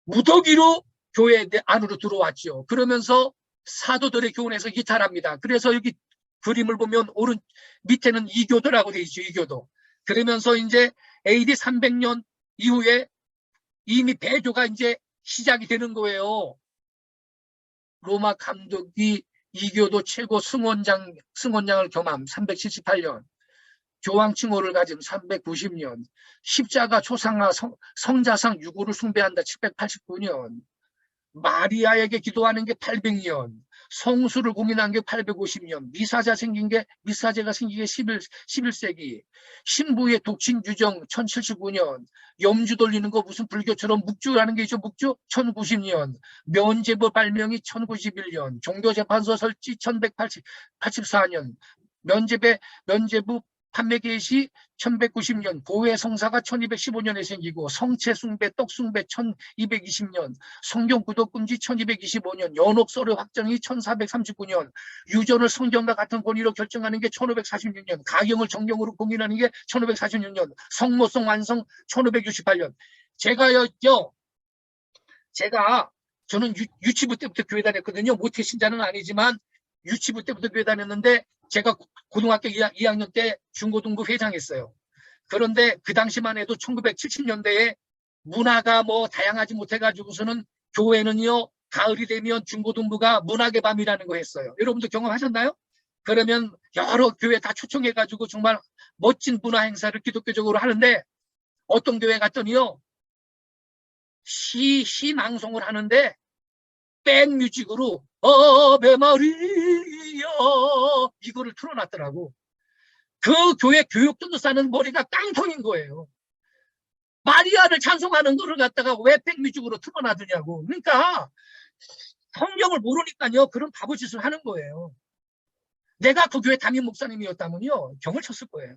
무더기로 교회 안으로 들어왔죠. 그러면서 사도들의 교훈에서 이탈합니다. 그래서 여기 그림을 보면 오른 밑에는 이교도라고 되어 있죠. 이교도. 그러면서 이제 AD 300년 이후에 이미 배교가 이제 시작이 되는 거예요. 로마 감독이 이교도 최고 승원장을 겸함 378년, 교황 칭호를 가진 390년, 십자가 초상화 성자상 유구를 숭배한다 789년, 마리아에게 기도하는 게 800년, 성수를 공인한 게 850년, 미사제가 생긴 게 11세기, 신부의 독신 규정 1079년, 염주 돌리는 거 무슨 불교처럼 묵주라는 게 있죠. 묵주 1090년, 면죄부 발명이 1091년, 종교재판소 설치 1184년, 면죄부 판매 개시 1190년, 고해 성사가 1215년에 생기고, 성체 숭배, 떡 숭배 1220년, 성경 구독 금지 1225년, 연옥 서류 확정이 1439년, 유전을 성경과 같은 권위로 결정하는 게 1546년, 가경을 정경으로 공인하는 게 1546년, 성모성 완성 1568년. 저는 유치부 때부터 교회 다녔거든요. 모태 신자는 아니지만 유치부 때부터 교회 다녔는데, 제가 고등학교 2학년 때 중고등부 회장했어요. 그런데 그 당시만 해도 1970년대에 문화가 뭐 다양하지 못해가지고서는 교회는요, 가을이 되면 중고등부가 문학의 밤이라는 거 했어요. 여러분도 경험하셨나요? 그러면 여러 교회 다 초청해가지고 정말 멋진 문화 행사를 기독교적으로 하는데, 어떤 교회 갔더니요, 시 낭송을 하는데 백뮤직으로 아베 마리아 이거를 틀어놨더라고. 그 교회 교육들도 싸는 머리가 깡통인 거예요. 마리아를 찬송하는 거를 갖다가 왜 백뮤직으로 틀어놔두냐고. 그러니까 성경을 모르니까요, 그런 바보짓을 하는 거예요. 내가 그 교회 담임 목사님이었다면요, 경을 쳤을 거예요.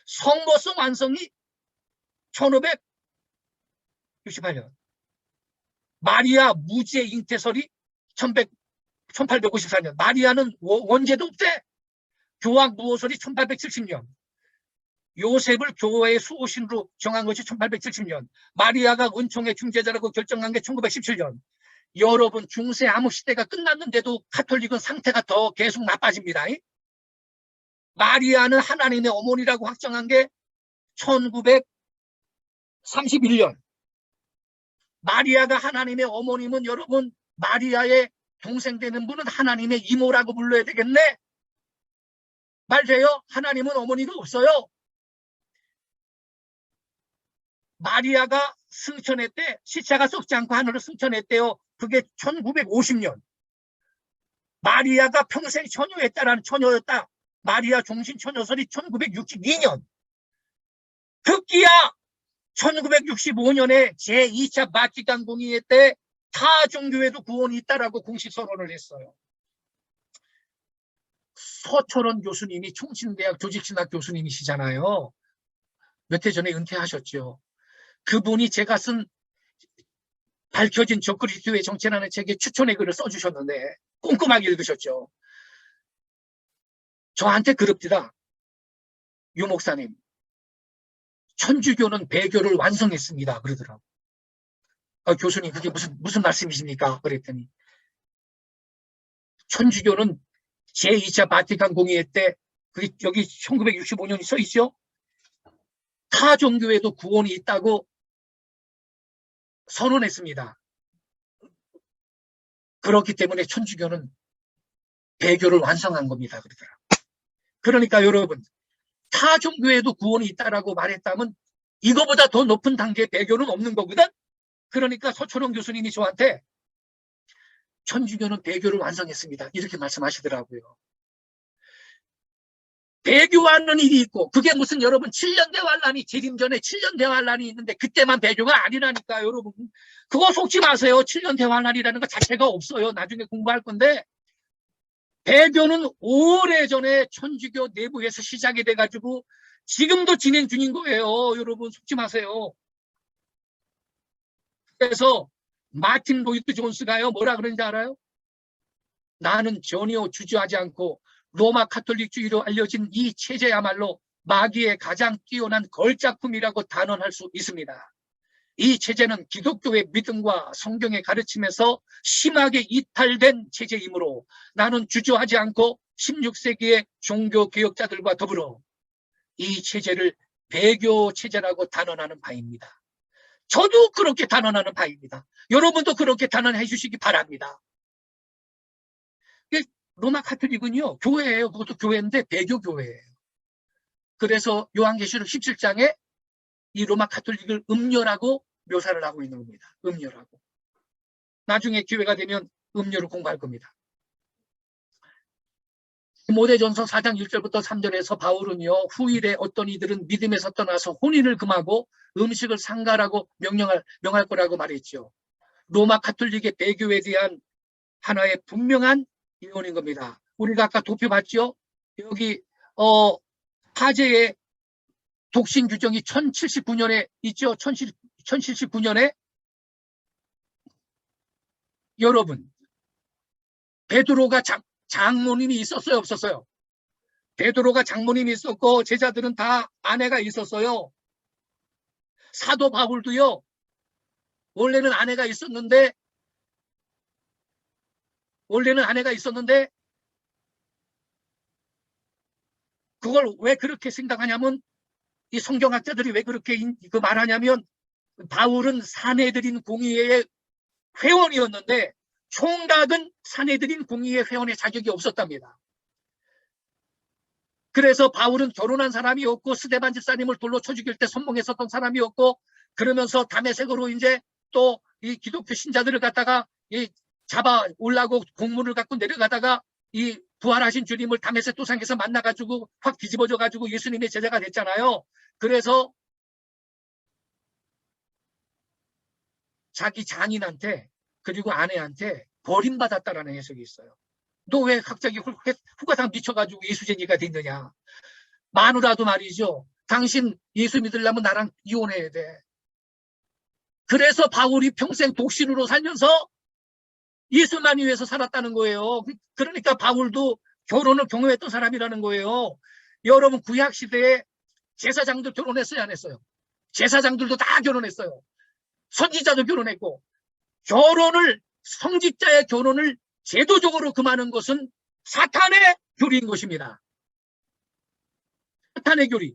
성모성 완성이 1568년, 마리아 무지의 잉태설이 1854년, 마리아는 원죄도 없대. 교황 무호설이 1870년, 요셉을 교회의 수호신으로 정한 것이 1870년, 마리아가 은총의 중재자라고 결정한 게 1917년. 여러분, 중세 암흑 시대가 끝났는데도 가톨릭은 상태가 더 계속 나빠집니다. 마리아는 하나님의 어머니라고 확정한 게 1931년. 마리아가 하나님의 어머니면 여러분, 마리아의 동생 되는 분은 하나님의 이모라고 불러야 되겠네? 말 돼요? 하나님은 어머니가 없어요. 마리아가 승천했대. 시체가 썩지 않고 하늘로 승천했대요. 그게 1950년. 마리아가 평생 처녀였다. 마리아 종신 처녀설이 1962년. 급기야 1965년에 제2차 바티칸 공의회 때 타종교회도 구원이 있다라고 공식 선언을 했어요. 서철원 교수님이 총신대학 조직신학 교수님이시잖아요. 몇 해 전에 은퇴하셨죠. 그분이 제가 쓴 밝혀진 적그리스도의 정체라는 책에 추천의 글을 써주셨는데 꼼꼼하게 읽으셨죠. 저한테 그럽디다. 유 목사님, 천주교는 배교를 완성했습니다. 그러더라고. 교수님, 그게 무슨 말씀이십니까? 그랬더니 천주교는 제2차 바티칸 공의회 때, 그게 여기 1965년이 써 있죠? 타 종교에도 구원이 있다고 선언했습니다. 그렇기 때문에 천주교는 배교를 완성한 겁니다. 그러더라고요. 그러니까 여러분, 타 종교에도 구원이 있다라고 말했다면 이거보다 더 높은 단계의 배교는 없는 거거든? 그러니까 서철원 교수님이 저한테 천주교는 배교를 완성했습니다. 이렇게 말씀하시더라고요. 배교하는 일이 있고, 그게 무슨 여러분 7년 대환란이, 재림 전에 7년 대환란이 있는데 그때만 배교가 아니라니까 여러분. 그거 속지 마세요. 7년 대환란이라는 것 자체가 없어요. 나중에 공부할 건데, 배교는 오래전에 천주교 내부에서 시작이 돼가지고 지금도 진행 중인 거예요. 여러분 속지 마세요. 그래서 마틴 로이드 존스가요, 뭐라 그러는지 알아요? 나는 전혀 주저하지 않고 로마 카톨릭주의로 알려진 이 체제야말로 마귀의 가장 뛰어난 걸작품이라고 단언할 수 있습니다. 이 체제는 기독교의 믿음과 성경의 가르침에서 심하게 이탈된 체제이므로 나는 주저하지 않고 16세기의 종교개혁자들과 더불어 이 체제를 배교 체제라고 단언하는 바입니다. 저도 그렇게 단언하는 바입니다. 여러분도 그렇게 단언해 주시기 바랍니다. 로마 카톨릭은요, 교회예요. 그것도 교회인데 배교 교회예요. 그래서 요한계시록 17장에 이 로마 카톨릭을 음료라고 묘사를 하고 있는 겁니다. 음료라고. 나중에 기회가 되면 음료를 공부할 겁니다. 디모데전서 4장 1절부터 3절에서 바울은요, 후일에 어떤 이들은 믿음에서 떠나서 혼인을 금하고 음식을 상가라고 명할 거라고 말했죠. 로마 카톨릭의 배교에 대한 하나의 분명한 예언인 겁니다. 우리가 아까 도표 봤죠? 여기 화재의 독신 규정이 1079년에 있죠? 1079년에 여러분, 베드로가 장모님이 있었어요? 없었어요? 베드로가 장모님이 있었고 제자들은 다 아내가 있었어요. 사도 바울도요, 원래는 아내가 있었는데 그걸 왜 그렇게 생각하냐면, 이 성경학자들이 왜 그렇게 말하냐면, 바울은 사내들인 공의회의 회원이었는데 총각은 사내들인 공의회 회원의 자격이 없었답니다. 그래서 바울은 결혼한 사람이었고 스데반 집사님을 돌로 쳐 죽일 때 선봉했었던 사람이었고, 그러면서 다메섹으로 이제 또 이 기독교 신자들을 갖다가 잡아 올라고 공문을 갖고 내려가다가 이 부활하신 주님을 다메섹 도상에서 만나가지고 확 뒤집어져가지고 예수님의 제자가 됐잖아요. 그래서 자기 장인한테 그리고 아내한테 버림받았다라는 해석이 있어요. 너 왜 갑자기 후가상 미쳐가지고 예수쟁이가 됐느냐. 마누라도 말이죠. 당신 예수 믿으려면 나랑 이혼해야 돼. 그래서 바울이 평생 독신으로 살면서 예수만 위해서 살았다는 거예요. 그러니까 바울도 결혼을 경험했던 사람이라는 거예요. 여러분 구약시대에 제사장도 결혼했어요, 안 했어요? 제사장들도 다 결혼했어요. 선지자도 결혼했고, 성직자의 결혼을 제도적으로 금하는 것은 사탄의 교리인 것입니다. 사탄의 교리.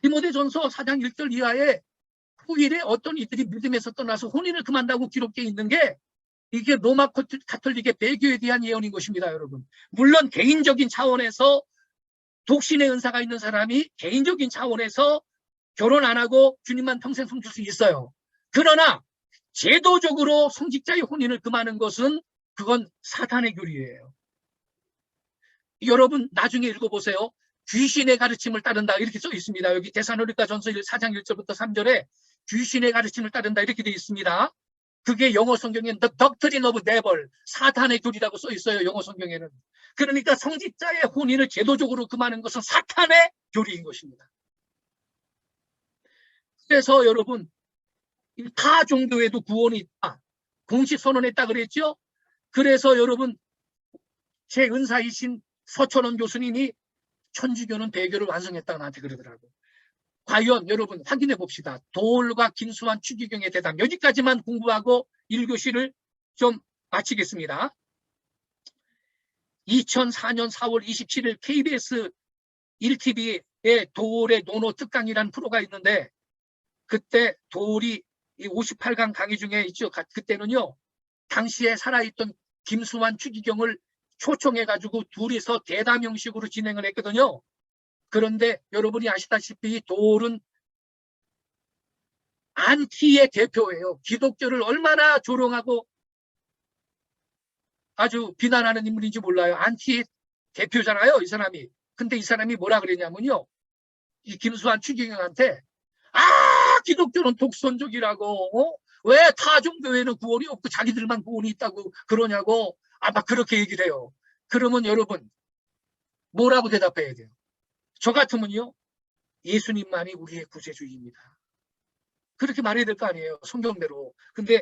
디모데전서 4장 1절 이하에 후일에 어떤 이들이 믿음에서 떠나서 혼인을 금한다고 기록되어 있는 게 이게 로마 가톨릭의 배교에 대한 예언인 것입니다, 여러분. 물론 개인적인 차원에서 독신의 은사가 있는 사람이 개인적인 차원에서 결혼 안 하고 주님만 평생 섬길 수 있어요. 그러나 제도적으로 성직자의 혼인을 금하는 것은 그건 사탄의 교리예요. 여러분 나중에 읽어보세요. 귀신의 가르침을 따른다 이렇게 써 있습니다. 여기 데살로니가전서 4장 1절부터 3절에 귀신의 가르침을 따른다 이렇게 되어 있습니다. 그게 영어 성경에는 The Doctrine of Devil, 사탄의 교리라고 써 있어요. 영어 성경에는. 그러니까 성직자의 혼인을 제도적으로 금하는 것은 사탄의 교리인 것입니다. 그래서 여러분 타 종교에도 구원이 있다. 공식 선언했다 그랬죠. 그래서 여러분 제 은사이신 서천원 교수님이 천주교는 배교를 완성했다고 나한테 그러더라고요. 과연 여러분 확인해 봅시다. 도올과 김수환 추기경의 대담. 여기까지만 공부하고 1교시를 좀 마치겠습니다. 2004년 4월 27일 KBS 1TV에 도올의 논어 특강이라는 프로가 있는데 그때 도올이 58강 강의 중에 있죠. 그때는요. 당시에 살아있던 김수환 추기경을 초청해가지고 둘이서 대담 형식으로 진행을 했거든요. 그런데 여러분이 아시다시피 도올은 안티의 대표예요. 기독교를 얼마나 조롱하고 아주 비난하는 인물인지 몰라요. 안티의 대표잖아요, 이 사람이. 근데 이 사람이 뭐라 그랬냐면요. 이 김수환 추기경한테 기독교는 독선적이라고 왜 타종교회는 구원이 없고 자기들만 구원이 있다고 그러냐고 막 그렇게 얘기를 해요. 그러면 여러분 뭐라고 대답해야 돼요? 저 같으면요. 예수님만이 우리의 구세주입니다. 그렇게 말해야 될 거 아니에요. 성경대로. 근데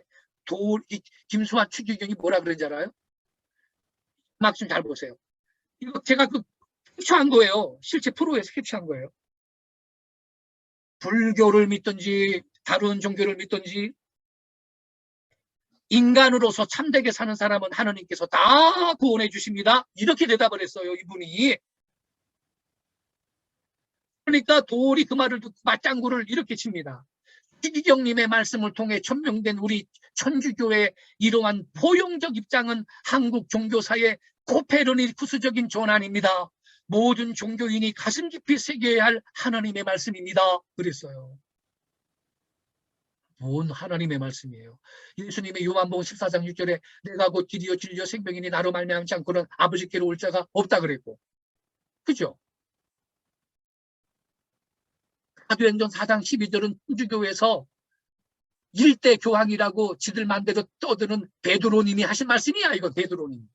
김수환 추기경이 뭐라 그런지 알아요? 막 좀 잘 보세요. 이거 제가 캡처한 거예요. 실제 프로에서 캡처한 거예요. 불교를 믿든지 다른 종교를 믿든지 인간으로서 참되게 사는 사람은 하나님께서 다 구원해 주십니다. 이렇게 대답을 했어요. 이분이. 그러니까 도올이 그 말을 듣고 맞장구를 이렇게 칩니다. 추기경님의 말씀을 통해 천명된 우리 천주교의 이러한 포용적 입장은 한국 종교사의 코페르니쿠스적인 전환입니다. 모든 종교인이 가슴 깊이 새겨야 할 하나님의 말씀입니다. 그랬어요. 뭔 하나님의 말씀이에요. 예수님의 요한복음 14장 6절에 내가 곧 길이요 진리요 생명이니 나로 말미암지 않고는 아버지께로 올 자가 없다 그랬고. 그죠? 사도행전 4장 12절은 천주교에서 일대 교황이라고 지들 맘대로 떠드는 베드로님이 하신 말씀이야. 이거 베드로님.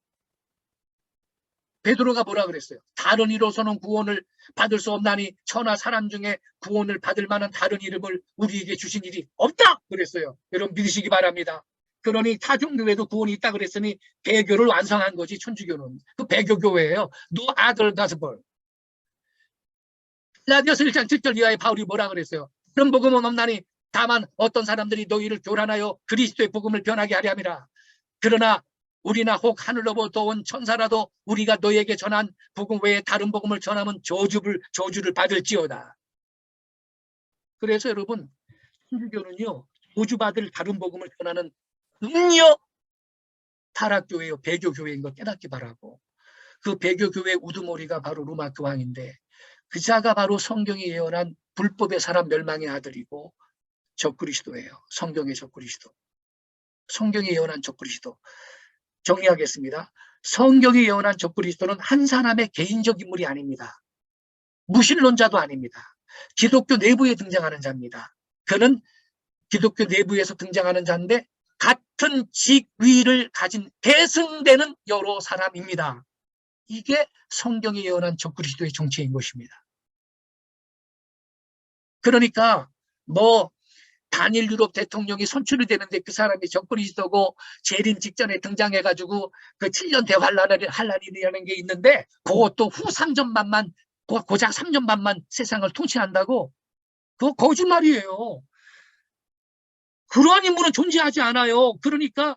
베드로가 뭐라 그랬어요? 다른 이로서는 구원을 받을 수 없나니 천하 사람 중에 구원을 받을 만한 다른 이름을 우리에게 주신 일이 없다 그랬어요. 여러분 믿으시기 바랍니다. 그러니 타종교회도 구원이 있다 그랬으니 배교를 완성한 거지. 천주교는 그 배교교회예요. No other gospel. 갈라디아서 1장 7절 이하에 바울이 뭐라 그랬어요? 그런 복음은 없나니 다만 어떤 사람들이 너희를 교란하여 그리스도의 복음을 변하게 하려 함이라. 그러나 우리나 혹 하늘로부터 온 천사라도 우리가 너에게 전한 복음 외에 다른 복음을 전하면 저주를 받을지어다. 그래서 여러분 천주교는요. 저주받을 다른 복음을 전하는 음녀 타락교회요. 배교교회인 걸 깨닫기 바라고. 그 배교교회 우두머리가 바로 로마 교황인데 그 자가 바로 성경이 예언한 불법의 사람 멸망의 아들이고 적그리스도예요. 성경의 적그리스도. 성경이 예언한 적그리스도. 정리하겠습니다. 성경이 예언한 적그리스도는 한 사람의 개인적 인물이 아닙니다. 무신론자도 아닙니다. 기독교 내부에 등장하는 자입니다. 그는 기독교 내부에서 등장하는 자인데 같은 직위를 가진 계승되는 여러 사람입니다. 이게 성경이 예언한 적그리스도의 정체인 것입니다. 그러니까 단일 유럽 대통령이 선출이 되는데 그 사람이 적그리스도고 재림 직전에 등장해가지고 그 7년 대환란이라는 게 있는데 그것도 후 3년 반만 고작 3년 반만 세상을 통치한다고? 그거 거짓말이에요. 그러한 인물은 존재하지 않아요. 그러니까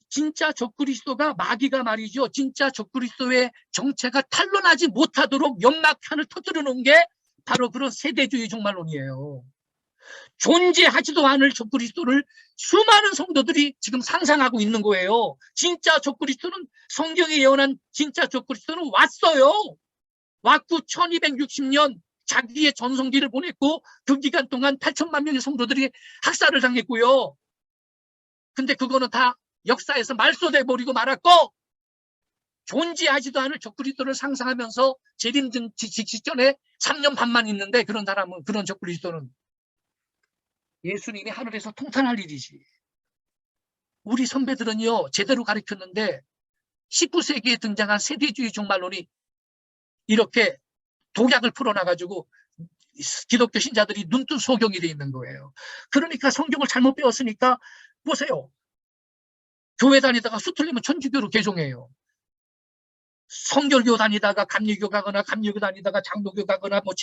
진짜 적그리스도가 마귀가 말이죠. 진짜 적그리스도의 정체가 탄로나지 못하도록 연막탄을 터뜨려 놓은 게 바로 그런 세대주의 종말론이에요. 존재하지도 않을 적그리스도를 수많은 성도들이 지금 상상하고 있는 거예요. 진짜 적그리스도는 성경에 예언한 진짜 적그리스도는 왔어요. 왔고 1260년 자기의 전성기를 보냈고 그 기간 동안 8천만 명의 성도들이 학살을 당했고요. 근데 그거는 다 역사에서 말소돼 버리고 말았고 존재하지도 않을 적그리스도를 상상하면서 재림 직전에 3년 반만 있는데 그런 사람은 그런 적그리스도는 예수님이 하늘에서 통탄할 일이지. 우리 선배들은요 제대로 가르쳤는데 19세기에 등장한 세대주의 종말론이 이렇게 독약을 풀어놔가지고 기독교 신자들이 눈뜬 소경이 돼 있는 거예요. 그러니까 성경을 잘못 배웠으니까 보세요. 교회 다니다가 수틀리면 천주교로 개종해요. 성결교 다니다가 감리교 가거나 감리교 다니다가 장로교 가거나